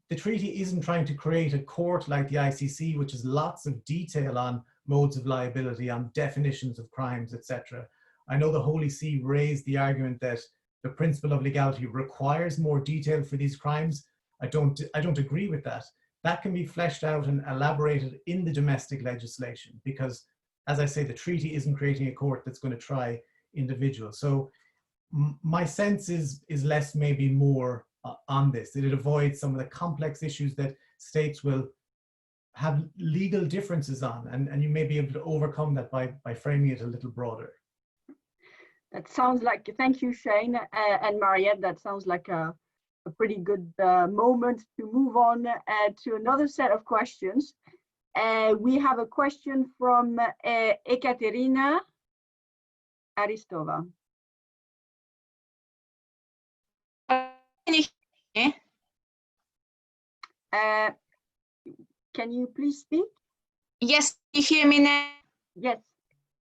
The treaty isn't trying to create a court like the ICC, which has lots of detail on modes of liability, on definitions of crimes, etc. I know the Holy See raised the argument that the principle of legality requires more detail for these crimes. I don't agree with that. That can be fleshed out and elaborated in the domestic legislation, because, as I say, the treaty isn't creating a court that's going to try individuals. So my sense is less, maybe more on this, that it avoids some of the complex issues that states will have legal differences on, and you may be able to overcome that by framing it a little broader. That sounds like, thank you, Shane and Mariette, that sounds like a pretty good moment to move on to another set of questions. We have a question from Ekaterina Aristova. Can you hear me? Can you please speak? Yes, you hear me now? Yes.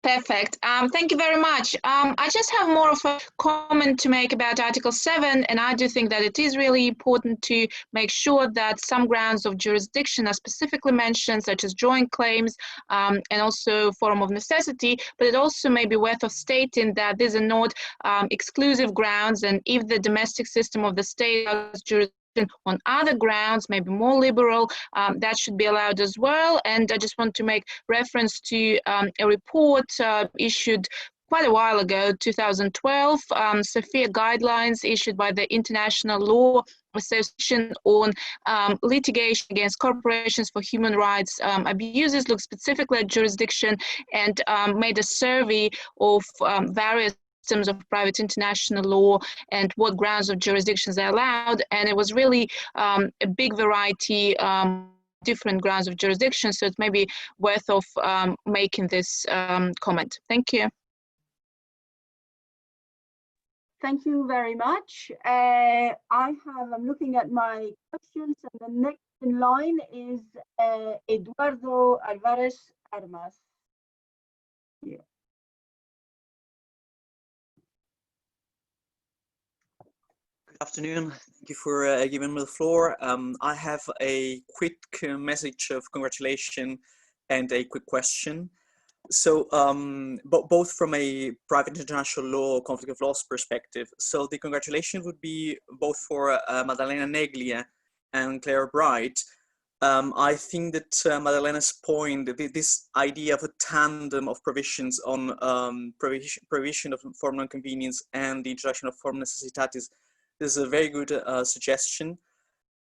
Perfect. Thank you very much. I just have more of a comment to make about Article 7, and I do think that it is really important to make sure that some grounds of jurisdiction are specifically mentioned, such as joint claims and also forum of necessity, but it also may be worth of stating that these are not exclusive grounds, and if the domestic system of the state has jurisdiction on other grounds, maybe more liberal, that should be allowed as well. And I just want to make reference to a report issued quite a while ago, 2012, Sophia guidelines issued by the International Law Association on litigation against corporations for human rights abuses, looked specifically at jurisdiction and made a survey of various systems of private international law and what grounds of jurisdictions are allowed, and it was really a big variety different grounds of jurisdiction, so it may be worth of making this comment. Thank you. Thank you very much. I'm looking at my questions, and the next in line is Eduardo Alvarez Armas. Yeah. Good afternoon. Thank you for giving me the floor. I have a quick message of congratulation and a quick question. So, both from a private international law, conflict of laws perspective. So the congratulations would be both for Maddalena Neglia and Claire Bright. I think that Maddalena's point, this idea of a tandem of provisions on provision of forum non-convenience and the introduction of forum necessitatis, this is a very good suggestion.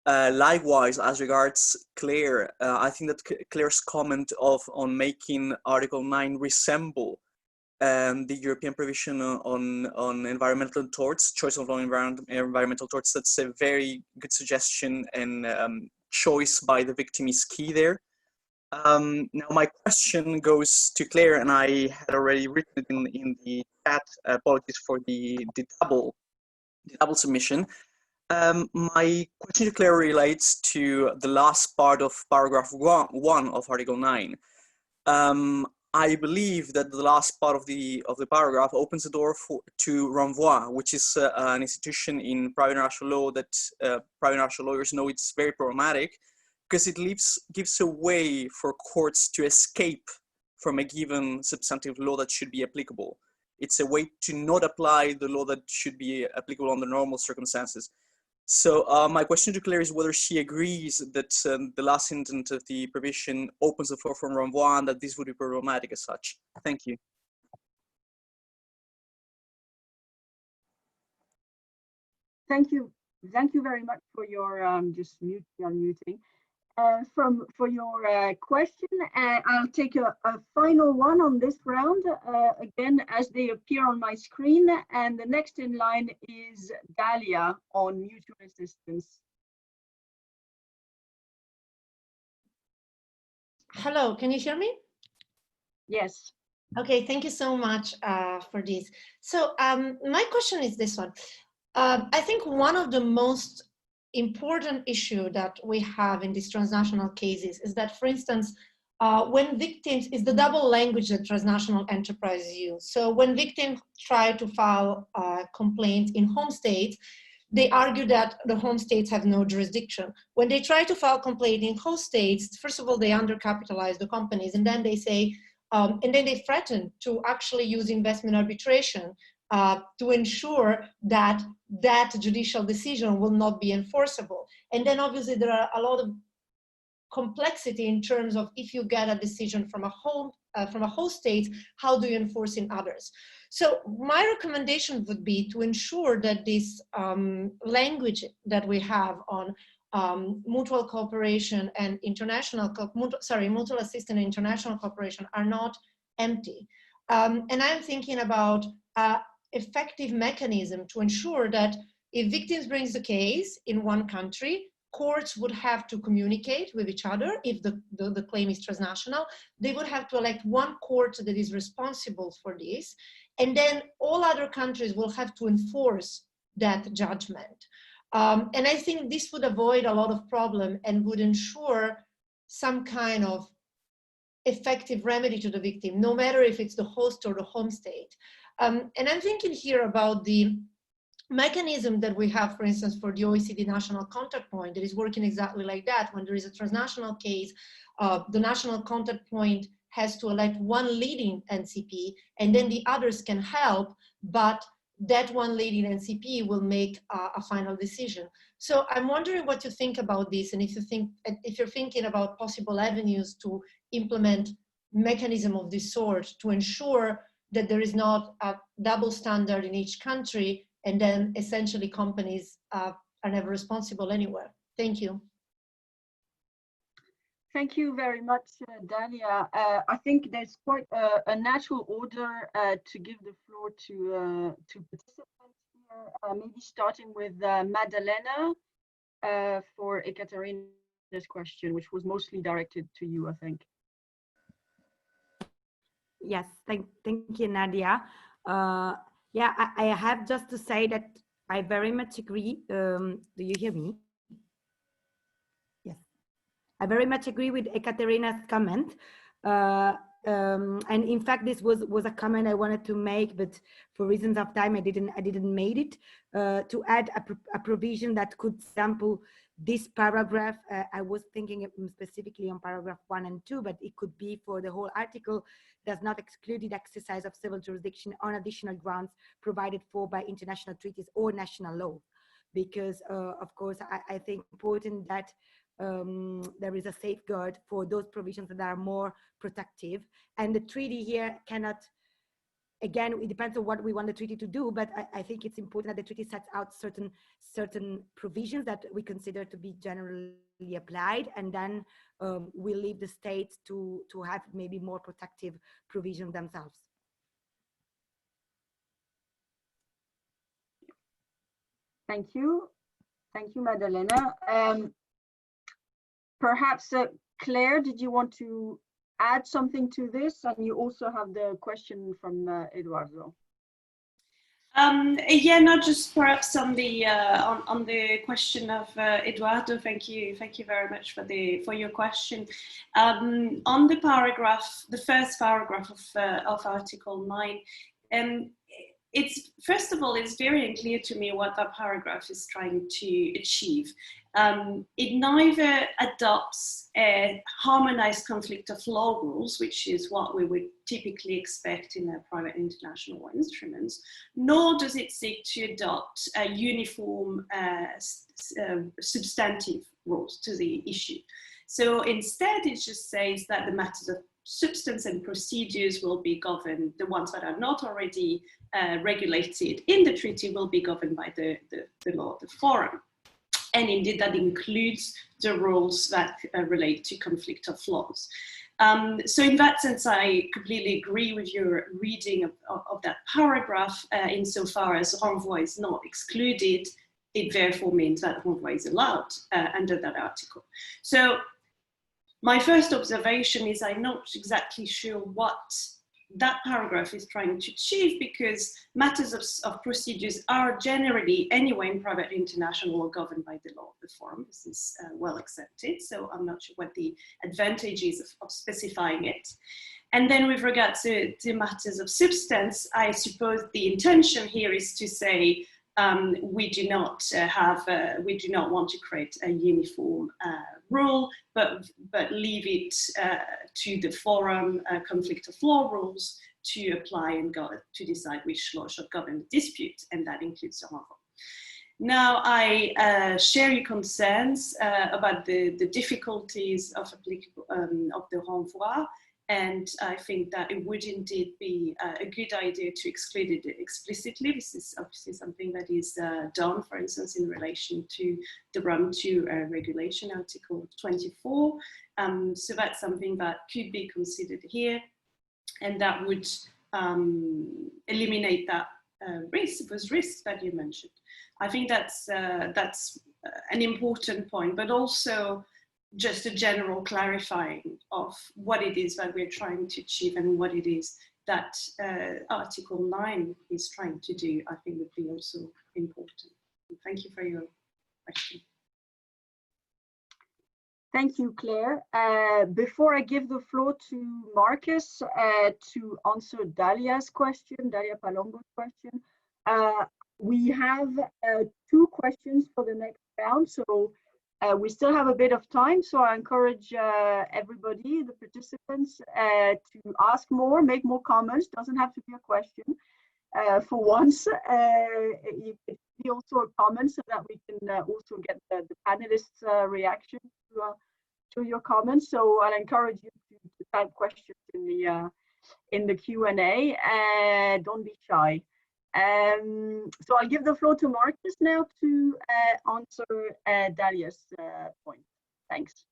Likewise, as regards Claire, I think that Claire's comment on making Article 9 resemble the European provision on environmental torts, choice of law environmental torts, that's a very good suggestion, and choice by the victim is key there. Now my question goes to Claire, and I had already written it in the chat. Apologies for the double submission. My question to Claire relates to the last part of paragraph 1 of Article 9. I believe that the last part of the paragraph opens the door to renvoi, which is an institution in private international law that private international lawyers know it's very problematic, because it gives a way for courts to escape from a given substantive law that should be applicable. It's a way to not apply the law that should be applicable under normal circumstances. So my question to Claire is whether she agrees that the last sentence of the provision opens the floor for renvoi and that this would be problematic as such. Thank you. Thank you thank you very much for your just unmuting. For your question, I'll take a final one on this round, again, as they appear on my screen. And the next in line is Dalia on mutual assistance. Hello, can you hear me? Yes. Okay, thank you so much for this. So my question is this one. I think one of the most important issue that we have in these transnational cases is that, for instance, when victims, is the double language that transnational enterprises use. So when victims try to file a complaint in home states, they argue that the home states have no jurisdiction. When they try to file complaint in host states, first of all, they undercapitalize the companies, and then they say, and then they threaten to actually use investment arbitration to ensure that that judicial decision will not be enforceable. And then obviously there are a lot of complexity in terms of if you get a decision from a host state, how do you enforce in others? So my recommendation would be to ensure that this language that we have on mutual cooperation and mutual assistance and international cooperation are not empty. And I'm thinking about effective mechanism to ensure that if victims brings the case in one country, courts would have to communicate with each other. If the claim is transnational, they would have to elect one court that is responsible for this. And then all other countries will have to enforce that judgment. And I think this would avoid a lot of problem and would ensure some kind of effective remedy to the victim, no matter if it's the host or the home state. And I'm thinking here about the mechanism that we have, for instance, for the OECD national contact point that is working exactly like that. When there is a transnational case, the national contact point has to elect one leading NCP, and then the others can help, but that one leading NCP will make a final decision. So I'm wondering what you think about this, and if you're thinking about possible avenues to implement mechanism of this sort to ensure that there is not a double standard in each country, and then essentially companies are never responsible anywhere. Thank you. Thank you very much, Dalia. I think there's quite a natural order to give the floor to participants here, maybe starting with Madalena for Ekaterina's question, which was mostly directed to you, I think. Yes, thank you, Nadia. Yeah, I have just to say that I very much agree. Do you hear me? Yes, I very much agree with Ekaterina's comment. And in fact, this was a comment I wanted to make, but for reasons of time, I didn't make it, to add a provision that could sample this paragraph. I was thinking specifically on paragraph 1 and 2, but it could be for the whole article. Does not exclude the exercise of civil jurisdiction on additional grounds provided for by international treaties or national law. Because of course, I think important that there is a safeguard for those provisions that are more protective. And the treaty here cannot, again, it depends on what we want the treaty to do, but I think it's important that the treaty sets out certain provisions that we consider to be generally applied, and then we leave the states to have maybe more protective provisions themselves. Thank you, Madalena. Perhaps Claire, did you want to add something to this? And you also have the question from Eduardo. Yeah, not just perhaps on the question of Eduardo. Thank you very much for your question. On the paragraph, the first paragraph of Article 9, it's first of all, it's very unclear to me what that paragraph is trying to achieve. It neither adopts a harmonized conflict of law rules, which is what we would typically expect in a private international instruments, nor does it seek to adopt a uniform substantive rules to the issue. So instead, it just says that the matters of substance and procedures will be governed, the ones that are not already regulated in the treaty will be governed by the law of the forum. And indeed, that includes the rules that relate to conflict of laws. So in that sense, I completely agree with your reading of that paragraph. Insofar as renvoi is not excluded, it therefore means that renvoi is allowed under that article. So my first observation is I'm not exactly sure what that paragraph is trying to achieve, because matters of procedures are generally, anyway, in private international law governed by the law of the forum. This is well accepted, so I'm not sure what the advantage is of specifying it. And then with regard to matters of substance, I suppose the intention here is to say we do not want to create a uniform rule, but leave it to the forum conflict of law rules to apply and to decide which law should govern the dispute, and that includes the renvoi. Now, I share your concerns about the difficulties of the renvoi, and I think that it would indeed be a good idea to exclude it explicitly. This is obviously something that is done, for instance, in relation to the Rome II regulation, Article 24. So that's something that could be considered here, and that would eliminate that those risks that you mentioned. I think that's an important point, but also just a general clarifying of what it is that we're trying to achieve and what it is that Article 9 is trying to do, I think would be also important. Thank you for your question. Thank you, Claire. Before I give the floor to Marcus to answer Dalia's question, Dalia Palongo's question, we have 2 questions for the next round. So we still have a bit of time, so I encourage everybody, the participants, to ask more, make more comments. Doesn't have to be a question. For once, it could be also a comment, so that we can also get the panelists' reaction to your comments. So I'll encourage you to type questions in the Q&A. Don't be shy. So I'll give the floor to Marcus now to answer Dalia's point. Thanks.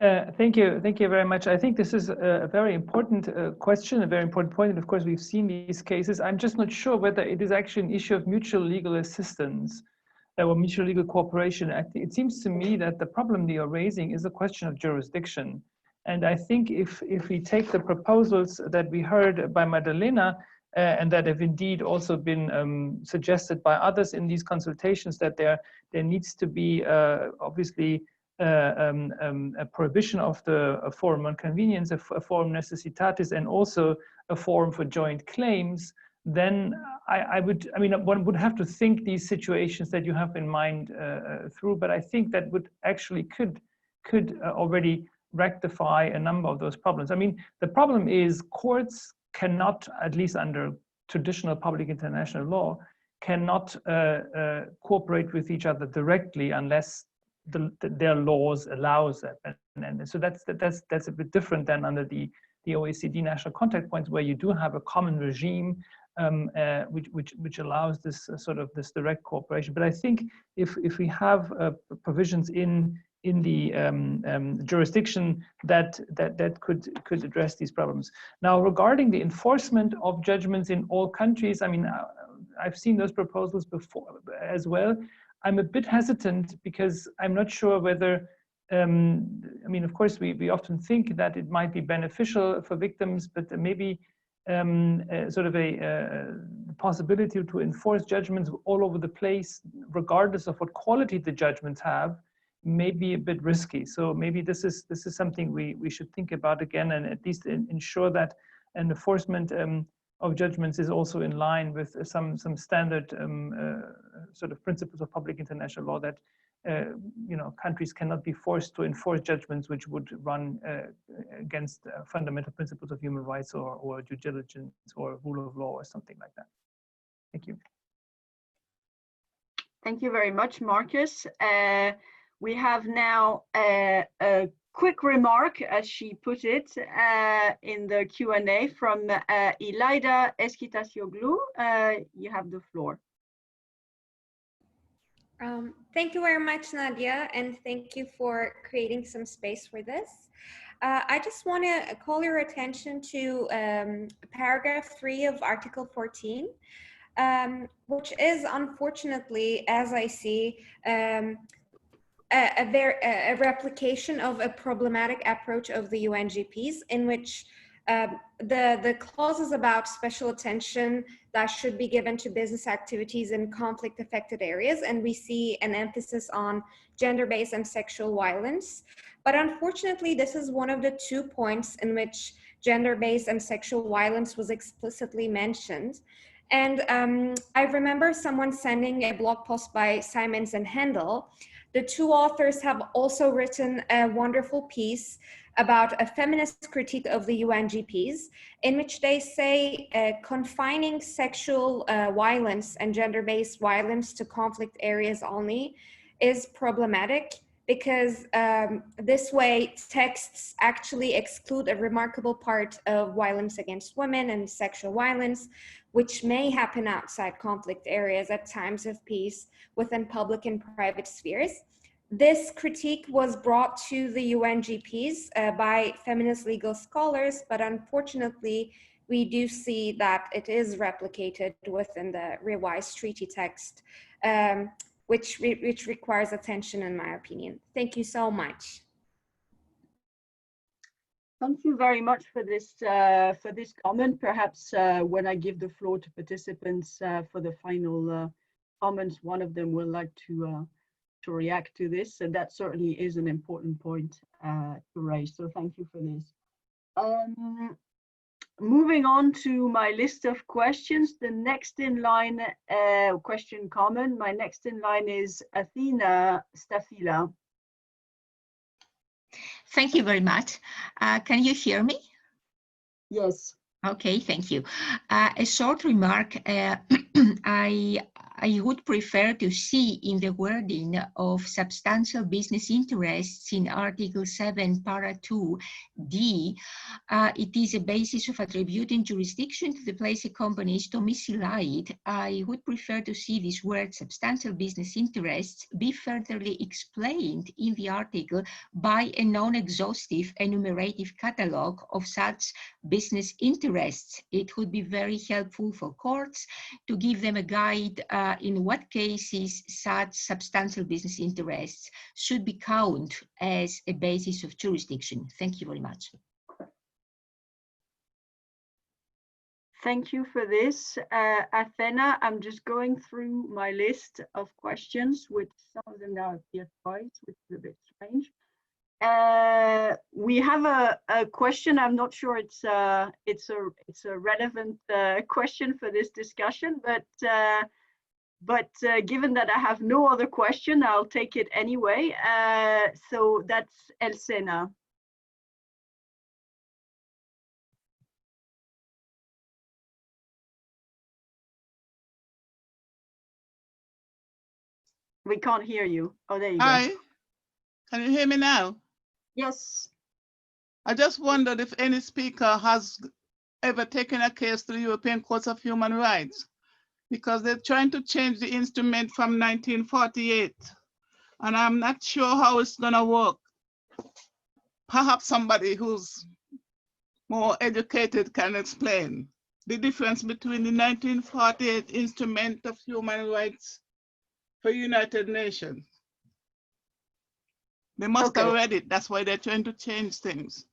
Thank you very much. I think this is a very important question, a very important point. And of course, we've seen these cases. I'm just not sure whether it is actually an issue of mutual legal assistance or mutual legal cooperation. It seems to me that the problem they are raising is a question of jurisdiction. And I think if we take the proposals that we heard by Madalena, and that have indeed also been suggested by others in these consultations, that there needs to be obviously a prohibition of the forum on convenience, a forum necessitatis, and also a forum for joint claims, then one would have to think these situations that you have in mind through, but I think that would actually could already rectify a number of those problems. I mean, the problem is courts cannot, at least under traditional public international law, cannot cooperate with each other directly unless their laws allows that. And so that's a bit different than under the OECD national contact points, where you do have a common regime which allows this this direct cooperation. But I think if we have provisions in the jurisdiction that could address these problems. Now, regarding the enforcement of judgments in all countries, I mean, I've seen those proposals before as well. I'm a bit hesitant because I'm not sure whether, I mean, of course, we often think that it might be beneficial for victims, but maybe a possibility to enforce judgments all over the place, regardless of what quality the judgments have, may be a bit risky. So maybe this is something we should think about again, and at least ensure that an enforcement of judgments is also in line with some standard principles of public international law, that countries cannot be forced to enforce judgments which would run against fundamental principles of human rights or due diligence or rule of law or something like that. Thank you. Thank you very much, Marcus. We have now a quick remark, as she put it, in the Q&A from Ilaida Eskitasioglu. You have the floor. Thank you very much, Nadia, and thank you for creating some space for this. I just want to call your attention to paragraph 3 of Article 14, which is unfortunately, as I see, a replication of a problematic approach of the UNGPs, in which the clauses about special attention that should be given to business activities in conflict affected areas, and we see an emphasis on gender-based and sexual violence. But unfortunately, this is one of the 2 points in which gender-based and sexual violence was explicitly mentioned. And I remember someone sending a blog post by Simons and Handel. The 2 authors have also written a wonderful piece about a feminist critique of the UNGPs, in which they say confining sexual violence and gender-based violence to conflict areas only is problematic, because this way texts actually exclude a remarkable part of violence against women and sexual violence, which may happen outside conflict areas at times of peace within public and private spheres. This critique was brought to the UNGPs by feminist legal scholars, but unfortunately, we do see that it is replicated within the revised treaty text, which requires attention, in my opinion. Thank you so much. Thank you very much for this comment. Perhaps when I give the floor to participants for the final comments, one of them will like to react to this, and that certainly is an important point to raise. So thank you for this. Moving on to my list of questions, the next in line question comment. My next in line is Athena Stafila. Thank you very much. Can you hear me? Yes. Okay, thank you. A short remark. I would prefer to see in the wording of substantial business interests in Article 7, Para 2D, it is a basis of attributing jurisdiction to the place a company is domiciled. I would prefer to see this word substantial business interests be furtherly explained in the article by a non-exhaustive enumerative catalogue of such business interests. It would be very helpful for courts to give them a guide in what cases such substantial business interests should be counted as a basis of jurisdiction. Thank you very much. Thank you for this, Athena. I'm just going through my list of questions, which some of them now appear twice, which is a bit strange. We have a question. I'm not sure it's a relevant question for this discussion, but given that I have no other question, I'll take it anyway. So that's Elsena. We can't hear you. Oh, there you go. Hi, can you hear me now? Yes. I just wondered if any speaker has ever taken a case to the European Court of Human Rights, because they're trying to change the instrument from 1948, and I'm not sure how it's gonna work. Perhaps somebody who's more educated can explain the difference between the 1948 Instrument of Human Rights for United Nations. They must have read it. That's why they're trying to change things.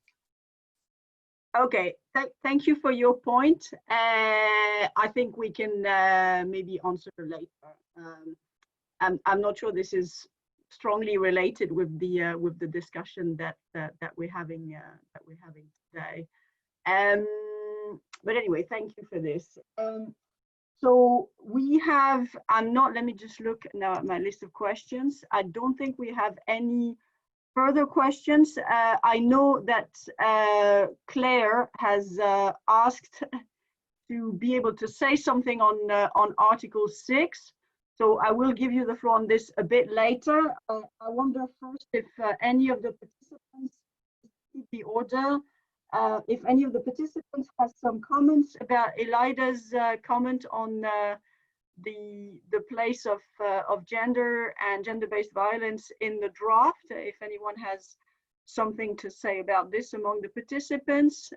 Okay, thank you for your point. I think we can maybe answer later. I'm not sure this is strongly related with the discussion that we're having today. But anyway, thank you for this. So we have, let me just look now at my list of questions. I don't think we have any further questions. I know that Claire has asked to be able to say something on Article 6. So I will give you the floor on this a bit later. I wonder first if any of the participants, the order, if any of the participants have some comments about Elida's comment on the place of gender and gender-based violence in the draft. If anyone has something to say about this among the participants,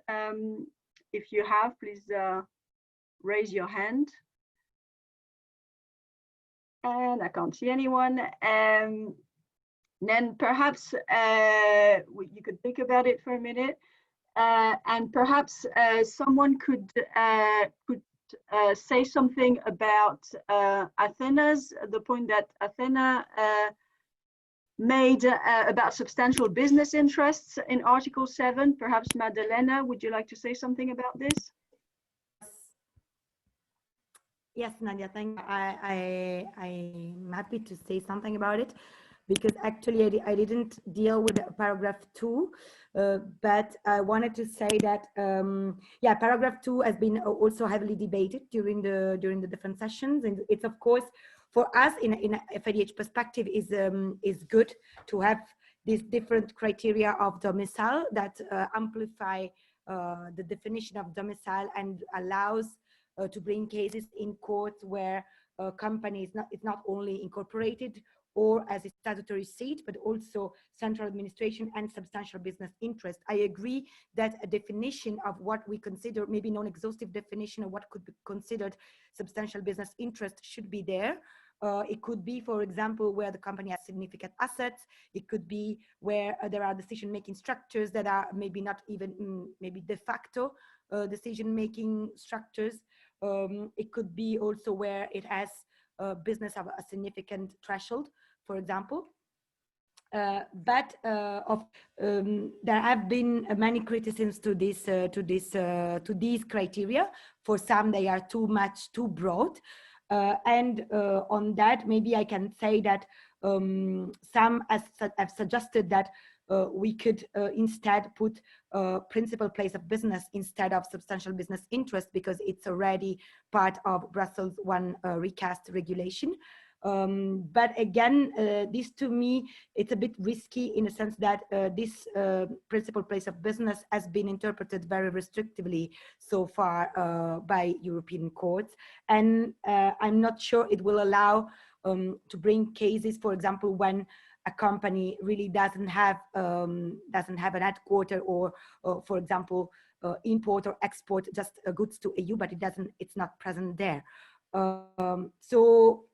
if you have, please raise your hand. And I can't see anyone. Then perhaps you could think about it for a minute, and perhaps someone could say something about Athena's, the point that Athena made about substantial business interests in Article 7. Perhaps Madalena, would you like to say something about this? Yes, Nadia, thank you. I'm happy to say something about it, because actually I didn't deal with paragraph 2, but I wanted to say that yeah, paragraph 2 has been also heavily debated during the different sessions, and it's of course for us in a FIDH perspective is good to have these different criteria of domicile that amplify the definition of domicile and allows to bring cases in court where a company is not only incorporated or as a statutory seat, but also central administration and substantial business interest. I agree that a definition of what we consider, maybe non-exhaustive definition of what could be considered substantial business interest should be there. It could be, for example, where the company has significant assets. It could be where there are decision-making structures that are maybe not even maybe de facto decision-making structures. It could be also where it has business of a significant threshold, for example. But there have been many criticisms to these criteria. For some, they are too broad. And on that, maybe I can say that some have suggested that we could instead put principal place of business instead of substantial business interest, because it's already part of Brussels 1 recast regulation. But again, this to me, it's a bit risky in the sense that this principal place of business has been interpreted very restrictively so far by European courts. And I'm not sure it will allow to bring cases, for example, when a company really doesn't have an headquarter or for example, import or export just goods to EU, but it's not present there. So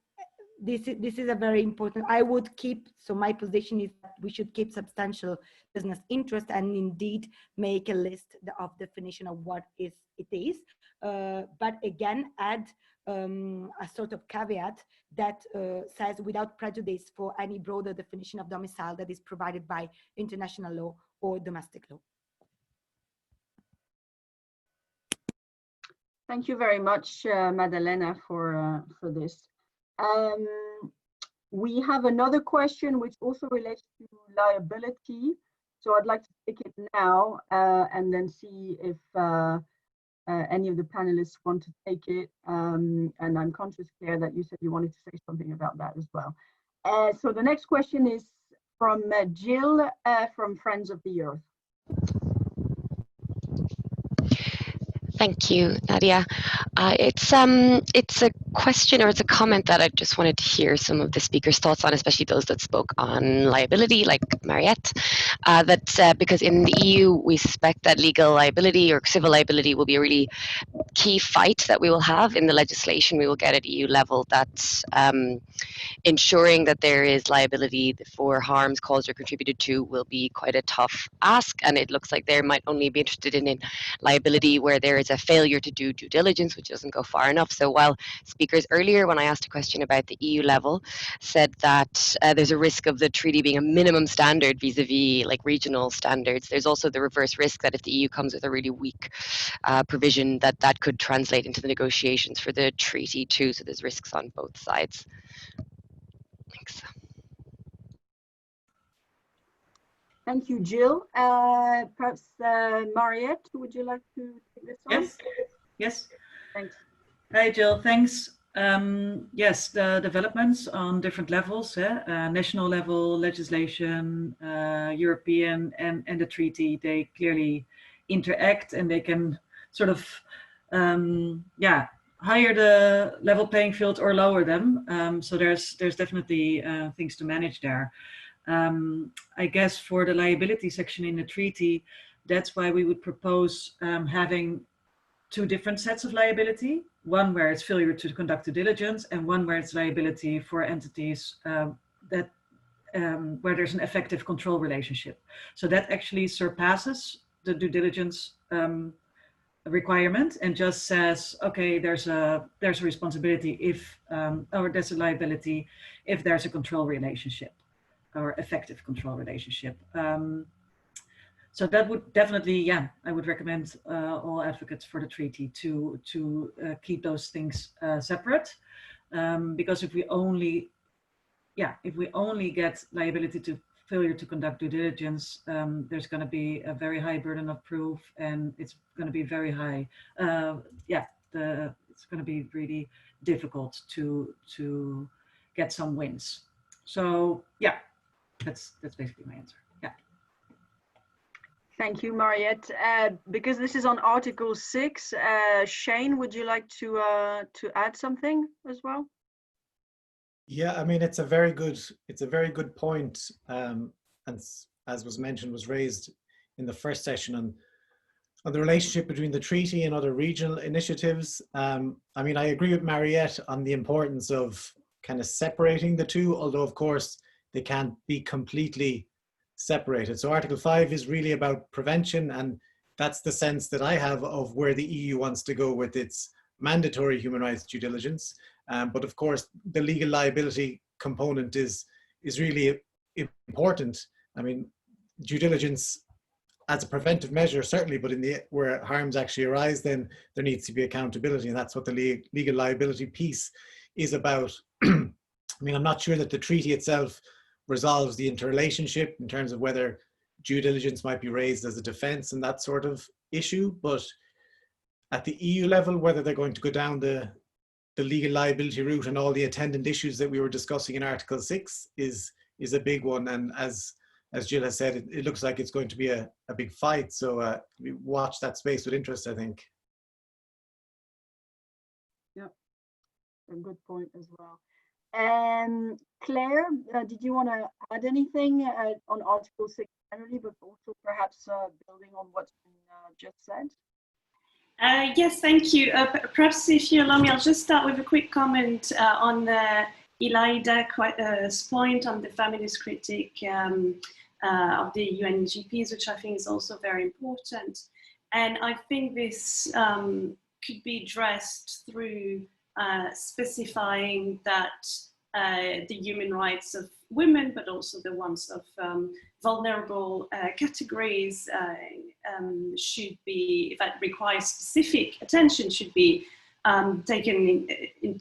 this is a very important, I would keep, so my position is that we should keep substantial business interest and indeed make a list of definition of what it is. But again, add a sort of caveat that says without prejudice for any broader definition of domicile that is provided by international law or domestic law. Thank you very much, Madalena, for this. We have another question which also relates to liability. So I'd like to take it now and then see if any of the panelists want to take it. And I'm conscious, Claire, that you said you wanted to say something about that as well. So the next question is from Jill from Friends of the Earth. Thank you, Nadia. It's a question, or it's a comment that I just wanted to hear some of the speakers' thoughts on, especially those that spoke on liability, like Mariette. Because in the EU, we suspect that legal liability or civil liability will be a really key fight that we will have in the legislation we will get at EU level. That's ensuring that there is liability for harms caused or contributed to will be quite a tough ask, and it looks like they might only be interested in liability where there is a failure to do due diligence, which doesn't go far enough. So while speakers earlier, when I asked a question about the EU level, said that there's a risk of the treaty being a minimum standard vis-a-vis like regional standards, there's also the reverse risk that if the EU comes with a really weak provision, that could translate into the negotiations for the treaty too. So there's risks on both sides. Thanks. Thank you, Jill. Perhaps Mariette, would you like to take this on? Yes. Thanks. Hi, Jill. Thanks. Yes, the developments on different levels, national level, legislation, European, and the treaty, they clearly interact, and they can sort of, higher the level playing field or lower them. So there's definitely things to manage there. I guess for the liability section in the treaty, that's why we would propose having two different sets of liability. One where it's failure to conduct due diligence, and one where it's liability for entities where there's an effective control relationship. So that actually surpasses the due diligence requirement and just says, okay, there's a responsibility if, or there's a liability if there's a control relationship or effective control relationship. So that would definitely, yeah, I would recommend all advocates for the treaty to keep those things separate, because if we only get liability to failure to conduct due diligence, there's going to be a very high burden of proof, and it's going to be very high. It's going to be really difficult to get some wins. So yeah, that's basically my answer. Yeah. Thank you, Mariette. Because this is on Article 6, Shane, would you like to add something as well? Yeah, I mean, it's a very good point, and as was mentioned, was raised in the first session on the relationship between the treaty and other regional initiatives. I mean, I agree with Mariette on the importance of kind of separating the two, although of course they can't be completely separated. So Article 5 is really about prevention, and that's the sense that I have of where the EU wants to go with its mandatory human rights due diligence. But of course, the legal liability component is really important. I mean, due diligence as a preventive measure, certainly, but where harms actually arise, then there needs to be accountability, and that's what the legal liability piece is about. I mean, I'm not sure that the treaty itself resolves the interrelationship in terms of whether due diligence might be raised as a defense and that sort of issue, but at the EU level, whether they're going to go down the legal liability route and all the attendant issues that we were discussing in Article 6 is a big one. And as Jill has said, it looks like it's going to be a big fight. So we watch that space with interest, I think. Yeah, a good point as well. Claire, did you want to add anything on Article 6 generally, but also perhaps building on what's been just said? Yes, thank you. Perhaps if you allow me, I'll just start with a quick comment on Ilaida's point on the feminist critique of the UNGPs, which I think is also very important. And I think this could be addressed through specifying that the human rights of women, but also the ones of vulnerable categories should be, if that requires specific attention, should be taken in,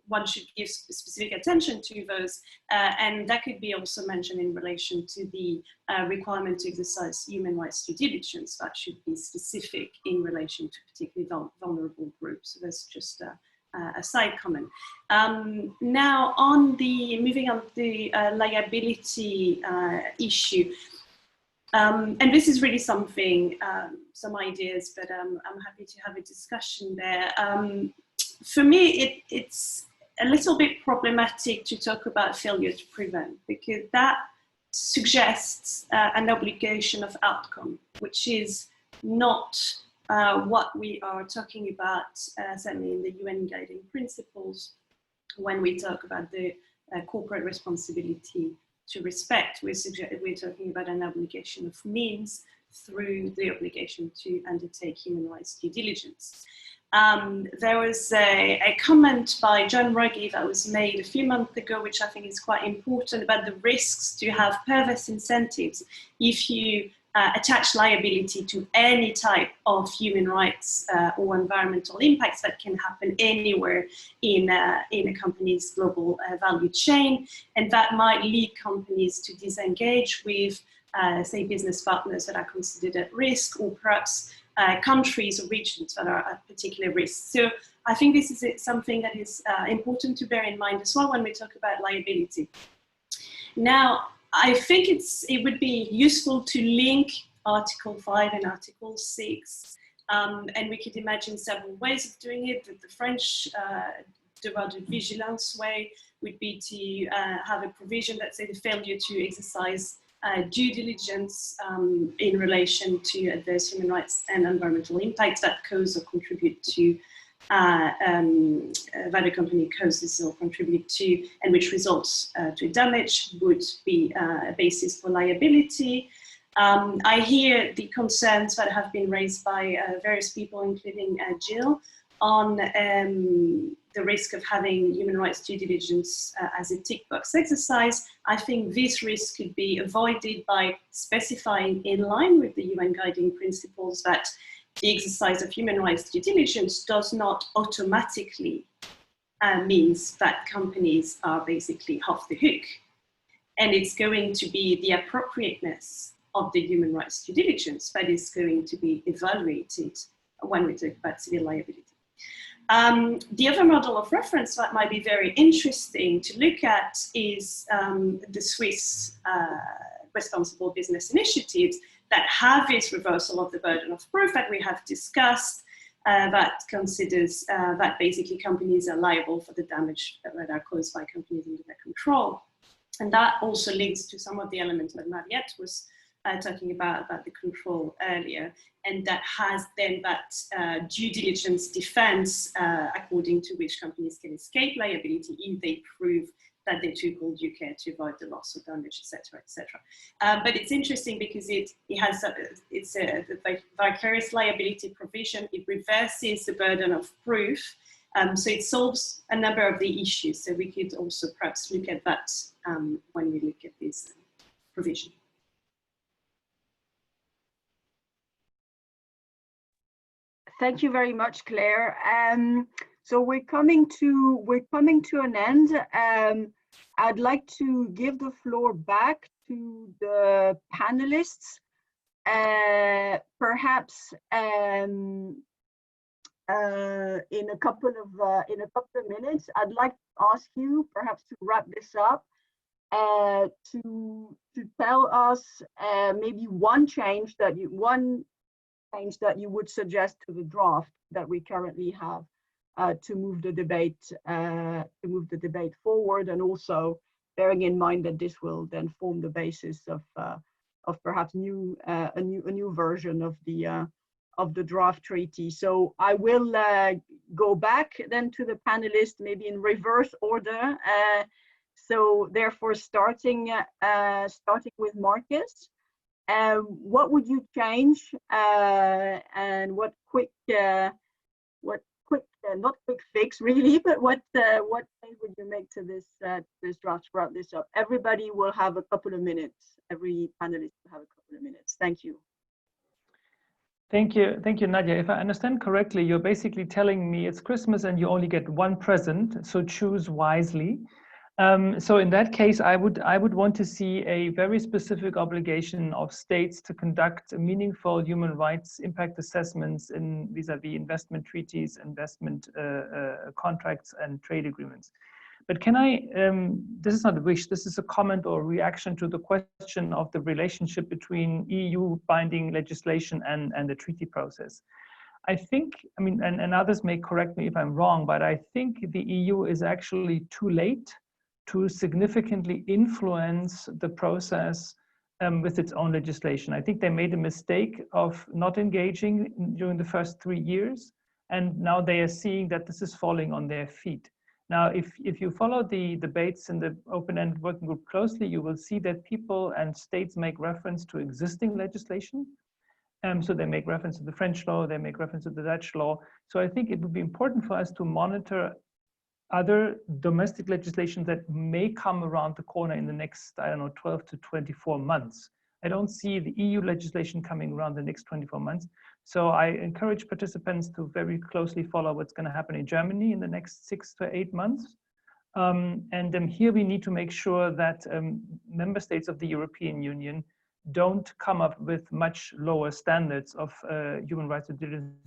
one should give specific attention to those. And that could be also mentioned in relation to the requirement to exercise human rights due diligence. That should be specific in relation to particularly vulnerable groups. So that's just a side comment. Now, moving on to the liability issue, and this is really something, some ideas, but I'm happy to have a discussion there. For me, it's a little bit problematic to talk about failure to prevent, because that suggests an obligation of outcome, which is not what we are talking about, certainly in the UN guiding principles, when we talk about the corporate responsibility to respect. We're talking about an obligation of means through the obligation to undertake human rights due diligence. There was a comment by John Ruggie that was made a few months ago, which I think is quite important, about the risks to have perverse incentives if you attach liability to any type of human rights or environmental impacts that can happen anywhere in a company's global value chain, and that might lead companies to disengage with, say, business partners that are considered at risk, or perhaps countries or regions that are at particular risk. So I think this is something that is important to bear in mind as well when we talk about liability. Now, I think it would be useful to link Article 5 and Article 6 And we could imagine several ways of doing it. The French devoir de vigilance way would be to have a provision that says the failure to exercise due diligence in relation to adverse human rights and environmental impacts that cause or contribute to that a company causes or contribute to, and which results to damage, would be a basis for liability. I hear the concerns that have been raised by various people, including Jill, on the risk of having human rights due diligence as a tick box exercise. I think this risk could be avoided by specifying, in line with the UN guiding principles, that the exercise of human rights due diligence does not automatically means that companies are basically off the hook. And it's going to be the appropriateness of the human rights due diligence that is going to be evaluated when we talk about civil liability. The other model of reference that might be very interesting to look at is the Swiss responsible business initiatives that have this reversal of the burden of proof that we have discussed, that considers that basically companies are liable for the damage that are caused by companies under their control. And that also links to some of the elements that Mariette was talking about the control earlier, and that has then that due diligence defense according to which companies can escape liability if they prove that they took all due care to avoid the loss or damage, etc., etc. But it's interesting because it has it's a vicarious liability provision. It reverses the burden of proof, so it solves a number of the issues. So we could also perhaps look at that when we look at this provision. Thank you very much, Claire. So we're coming to an end. I'd like to give the floor back to the panelists. Perhaps in a couple of minutes, I'd like to ask you perhaps to wrap this up, to tell us maybe one change that you would suggest to the draft that we currently have to move the debate forward, and also bearing in mind that this will then form the basis of perhaps a new version of the draft treaty. So I will go back then to the panelists, maybe in reverse order. So therefore, starting with Marcus. What would you change, and what not quick fix really, but what change would you make to this draft to wrap this up? Everybody will have a couple of minutes. Every panelist will have a couple of minutes. Thank you. Thank you, Nadia. If I understand correctly, you're basically telling me it's Christmas and you only get one present, so choose wisely. So in that case, I would want to see a very specific obligation of states to conduct meaningful human rights impact assessments in vis-a-vis investment treaties, investment contracts, and trade agreements. But can I, this is not a wish, this is a comment or reaction to the question of the relationship between EU binding legislation and the treaty process. I think, I mean, and others may correct me if I'm wrong, but I think the EU is actually too late to significantly influence the process with its own legislation. I think they made a mistake of not engaging during the first 3 years, and now they are seeing that this is falling on their feet. Now, if you follow the debates in the open-end working group closely, you will see that people and states make reference to existing legislation. So they make reference to the French law, they make reference to the Dutch law. So I think it would be important for us to monitor other domestic legislation that may come around the corner in the next, I don't know, 12 to 24 months. I don't see the EU legislation coming around the next 24 months. So I encourage participants to very closely follow what's going to happen in Germany in the next 6 to 8 months. Here we need to make sure that member states of the European Union don't come up with much lower standards of human rights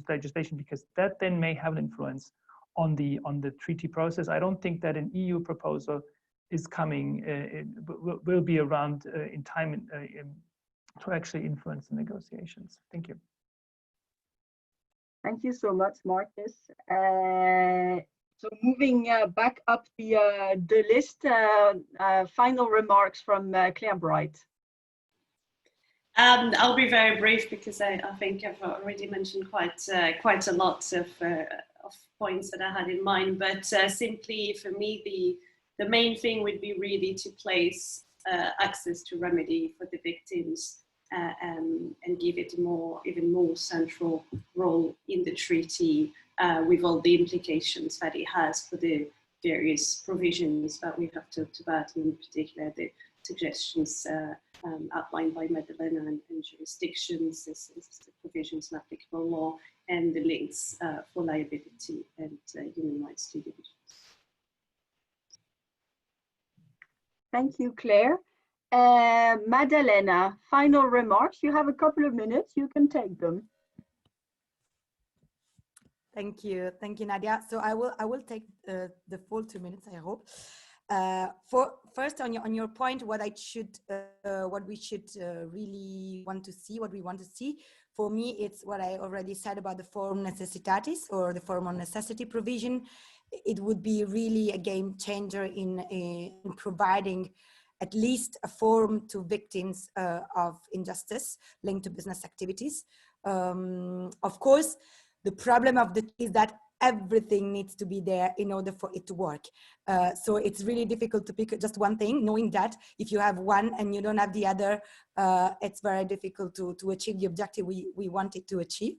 legislation, because that then may have an influence on the treaty process. I don't think that an EU proposal is coming, will be around in time to actually influence the negotiations. Thank you. Thank you so much, Marcus. So moving back up the list, final remarks from Claire Bright. I'll be very brief because I think I've already mentioned quite a lot of points that I had in mind. But simply for me, the main thing would be really to place access to remedy for the victims and give it even more central role in the treaty with all the implications that it has for the various provisions that we have talked about, in particular the suggestions outlined by Madeleine and jurisdictions, the provisions in applicable law, and the links for liability and human rights due diligence. Thank you, Claire. Madalena, final remarks. You have a couple of minutes. You can take them. Thank you, Nadia. So I will take the full 2 minutes, I hope. First, on your point, what we should really want to see, what we want to see. For me, it's what I already said about the forum necessitatis, or the forum on necessity provision. It would be really a game changer in providing at least a forum to victims of injustice linked to business activities. Of course, the problem of is that everything needs to be there in order for it to work. So it's really difficult to pick just one thing, knowing that if you have one and you don't have the other, it's very difficult to achieve the objective we wanted to achieve.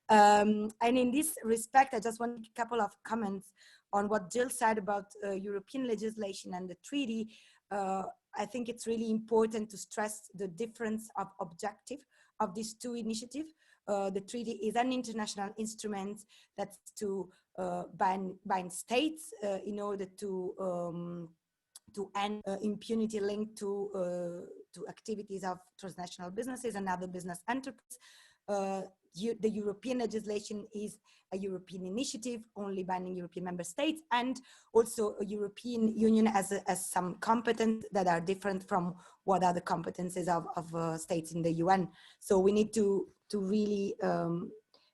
And in this respect, I just want a couple of comments on what Jill said about European legislation and the treaty. I think it's really important to stress the difference of objective of these two initiatives. The treaty is an international instrument that's to bind states in order to end impunity linked to activities of transnational businesses and other business enterprises. The European legislation is a European initiative, only binding European member states, and also a European Union as some competence that are different from what are the competences of states in the UN. So we need to really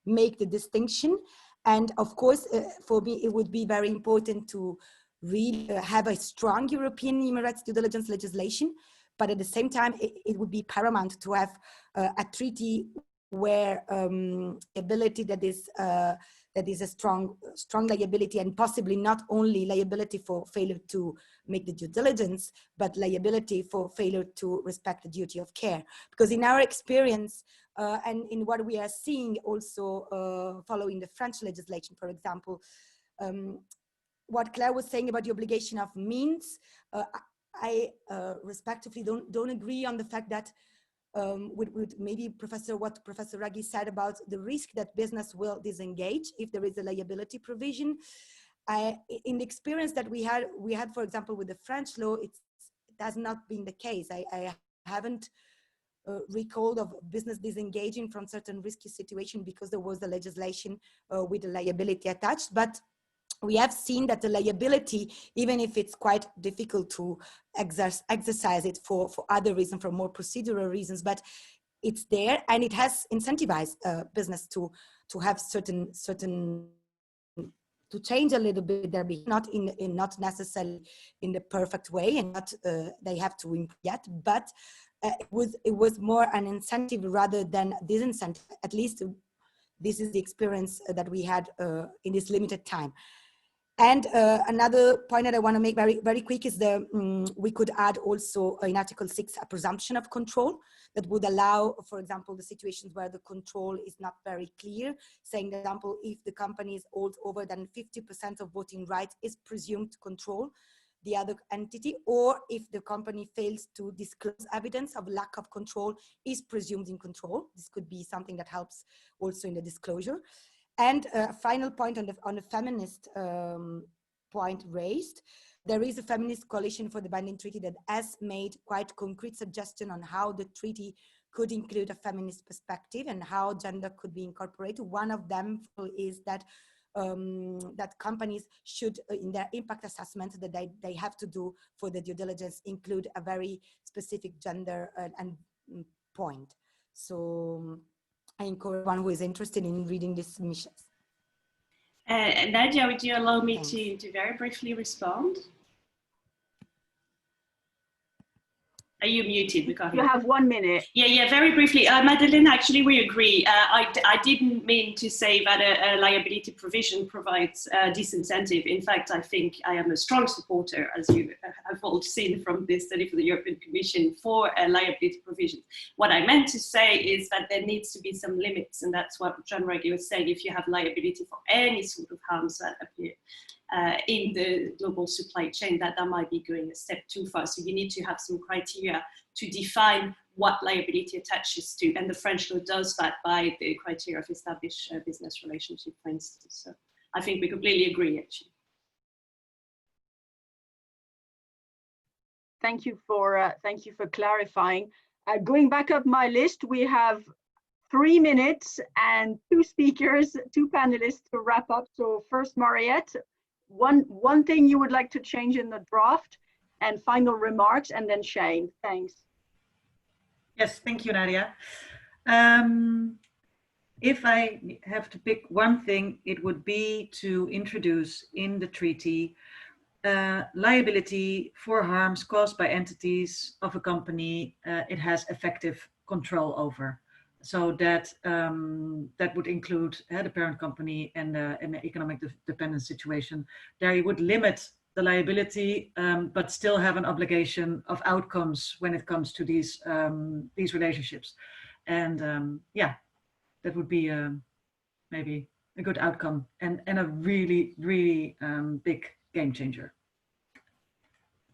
make the distinction. And of course, for me, it would be very important to really have a strong European human rights due diligence legislation, but at the same time, it would be paramount to have a treaty where ability that is a strong liability, and possibly not only liability for failure to make the due diligence, but liability for failure to respect the duty of care. Because in our experience, and in what we are seeing also following the French legislation, for example, what Claire was saying about the obligation of means, I respectively don't agree on the fact that with maybe what Professor Raggi said about the risk that business will disengage if there is a liability provision. In the experience that we had, for example, with the French law, it has not been the case. I haven't recalled of business disengaging from certain risky situation because there was the legislation with the liability attached. But we have seen that the liability, even if it's quite difficult to exercise it for other reasons, for more procedural reasons, but it's there, and it has incentivized business to have certain to change a little bit their behavior, not necessarily in the perfect way, and not they have to improve yet, but it was more an incentive rather than disincentive. At least this is the experience that we had in this limited time. And another point that I want to make very, very quick is we could add also in Article 6 a presumption of control that would allow, for example, the situations where the control is not very clear, saying, for example, if the company holds over than 50% of voting rights, is presumed to control the other entity, or if the company fails to disclose evidence of lack of control, is presumed in control. This could be something that helps also in the disclosure. And a final point on the feminist point raised, there is a feminist coalition for the binding treaty that has made quite concrete suggestion on how the treaty could include a feminist perspective and how gender could be incorporated. One of them is that that companies should, in their impact assessment that they have to do for the due diligence, include a very specific gender and point. So I encourage everyone who is interested in reading these submissions. Nadia, would you allow me to very briefly respond? Are you muted? We can't hear you have 1 minute. Yeah, very briefly. Madeleine, actually, we agree. I didn't mean to say that a liability provision provides disincentive. In fact, I think I am a strong supporter, as you have all seen from this study for the European Commission, for liability provisions. What I meant to say is that there needs to be some limits, and that's what John Reggie was saying. If you have liability for any sort of harms that appear in the global supply chain, that might be going a step too far. So you need to have some criteria to define what liability attaches to. And the French law does that by the criteria of established business relationship, for instance. So I think we completely agree, actually. Thank you for clarifying. Going back up my list, we have 3 minutes and 2 speakers, 2 panelists to wrap up. So first, Mariette, one thing you would like to change in the draft, and final remarks, and then Shane. Thanks. Yes, thank you, Nadia. If I have to pick one thing, it would be to introduce in the treaty liability for harms caused by entities of a company it has effective control over. So that that would include the parent company and the economic dependence situation. There you would limit the liability, but still have an obligation of outcomes when it comes to these relationships. And yeah, that would be maybe a good outcome and a really, really big game changer.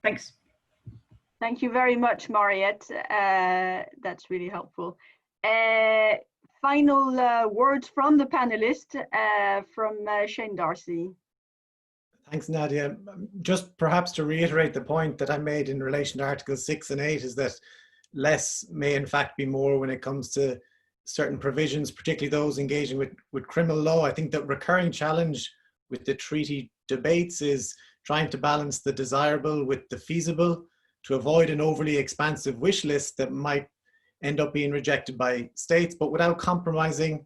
Thanks. Thank you very much, Mariette. That's really helpful. Final words from the panelists, from Shane Darcy. Thanks, Nadia. Just perhaps to reiterate the point that I made in relation to Articles 6 and 8 is that less may in fact be more when it comes to certain provisions, particularly those engaging with criminal law. I think that recurring challenge with the treaty debates is trying to balance the desirable with the feasible to avoid an overly expansive wish list that might end up being rejected by states, but without compromising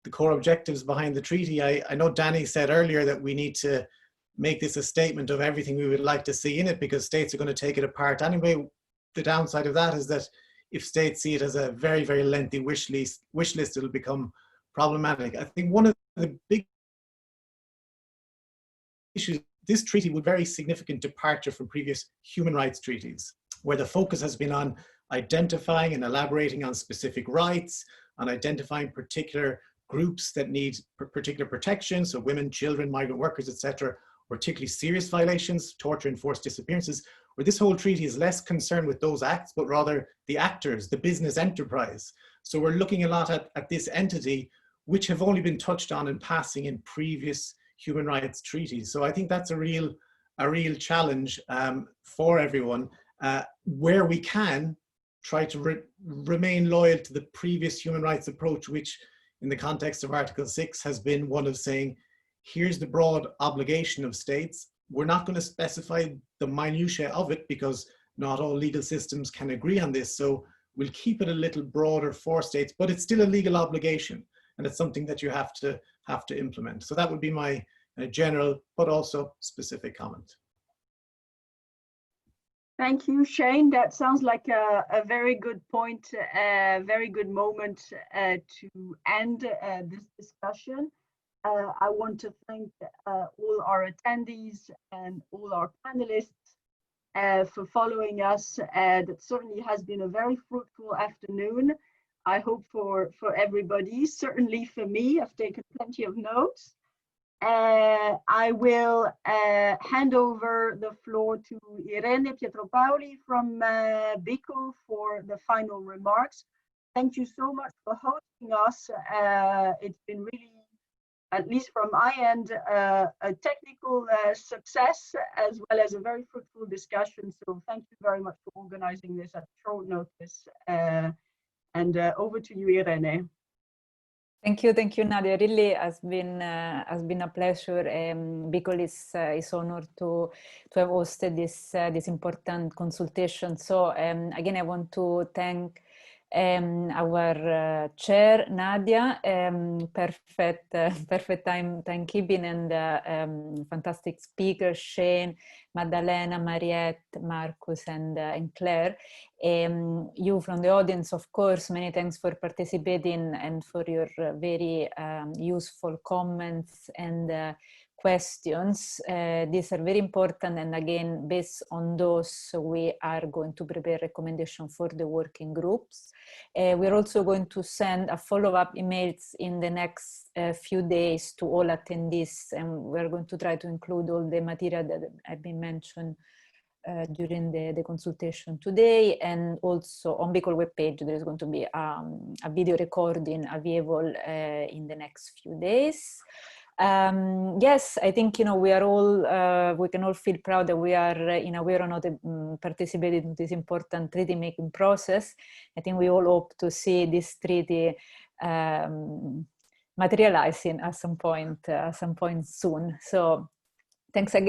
the core objectives behind the treaty. I know Danny said earlier that we need to make this a statement of everything we would like to see in it because states are going to take it apart anyway. The downside of that is that if states see it as a very, very lengthy wish list, it'll become problematic. I think one of the big issues, this treaty would very significant departure from previous human rights treaties, where the focus has been on identifying and elaborating on specific rights, on identifying particular groups that need particular protection, so women, children, migrant workers, etc., or particularly serious violations, torture and forced disappearances, where this whole treaty is less concerned with those acts, but rather the actors, the business enterprise. So we're looking a lot at this entity, which have only been touched on in passing in previous human rights treaties. So I think that's a real challenge for everyone, where we can try to remain loyal to the previous human rights approach, which in the context of Article 6 has been one of saying, here's the broad obligation of states. We're not going to specify the minutiae of it because not all legal systems can agree on this. So we'll keep it a little broader for states, but it's still a legal obligation. And it's something that you have to implement. So that would be my general, but also specific comment. Thank you, Shane. That sounds like a very good point, a very good moment to end this discussion. I want to thank all our attendees and all our panelists for following us. That certainly has been a very fruitful afternoon. I hope for everybody, certainly for me. I've taken plenty of notes. I will hand over the floor to Irene Pietropaoli from BICO for the final remarks. Thank you so much for hosting us. It's been really, at least from my end, a technical success as well as a very fruitful discussion. So thank you very much for organizing this at short notice. And over to you, Irene. Thank you, Nadia. Really has been a pleasure. BICO is honored to have hosted this important consultation. So again, I want to thank our chair, Nadia, perfect timekeeping, and fantastic speakers, Shane, Maddalena, Mariette, Marcus, and Claire. You from the audience, of course, many thanks for participating and for your very useful comments and questions. These are very important, and again, based on those, we are going to prepare recommendations for the working groups. We're also going to send a follow-up emails in the next few days to all attendees, and we're going to try to include all the material that have been mentioned during the consultation today. And also on BICL webpage, there is going to be a video recording available in the next few days. Yes, I think, we are all, we can all feel proud that we are in a way or another participating in this important treaty making process. I think we all hope to see this treaty materializing at some point soon. So thanks again.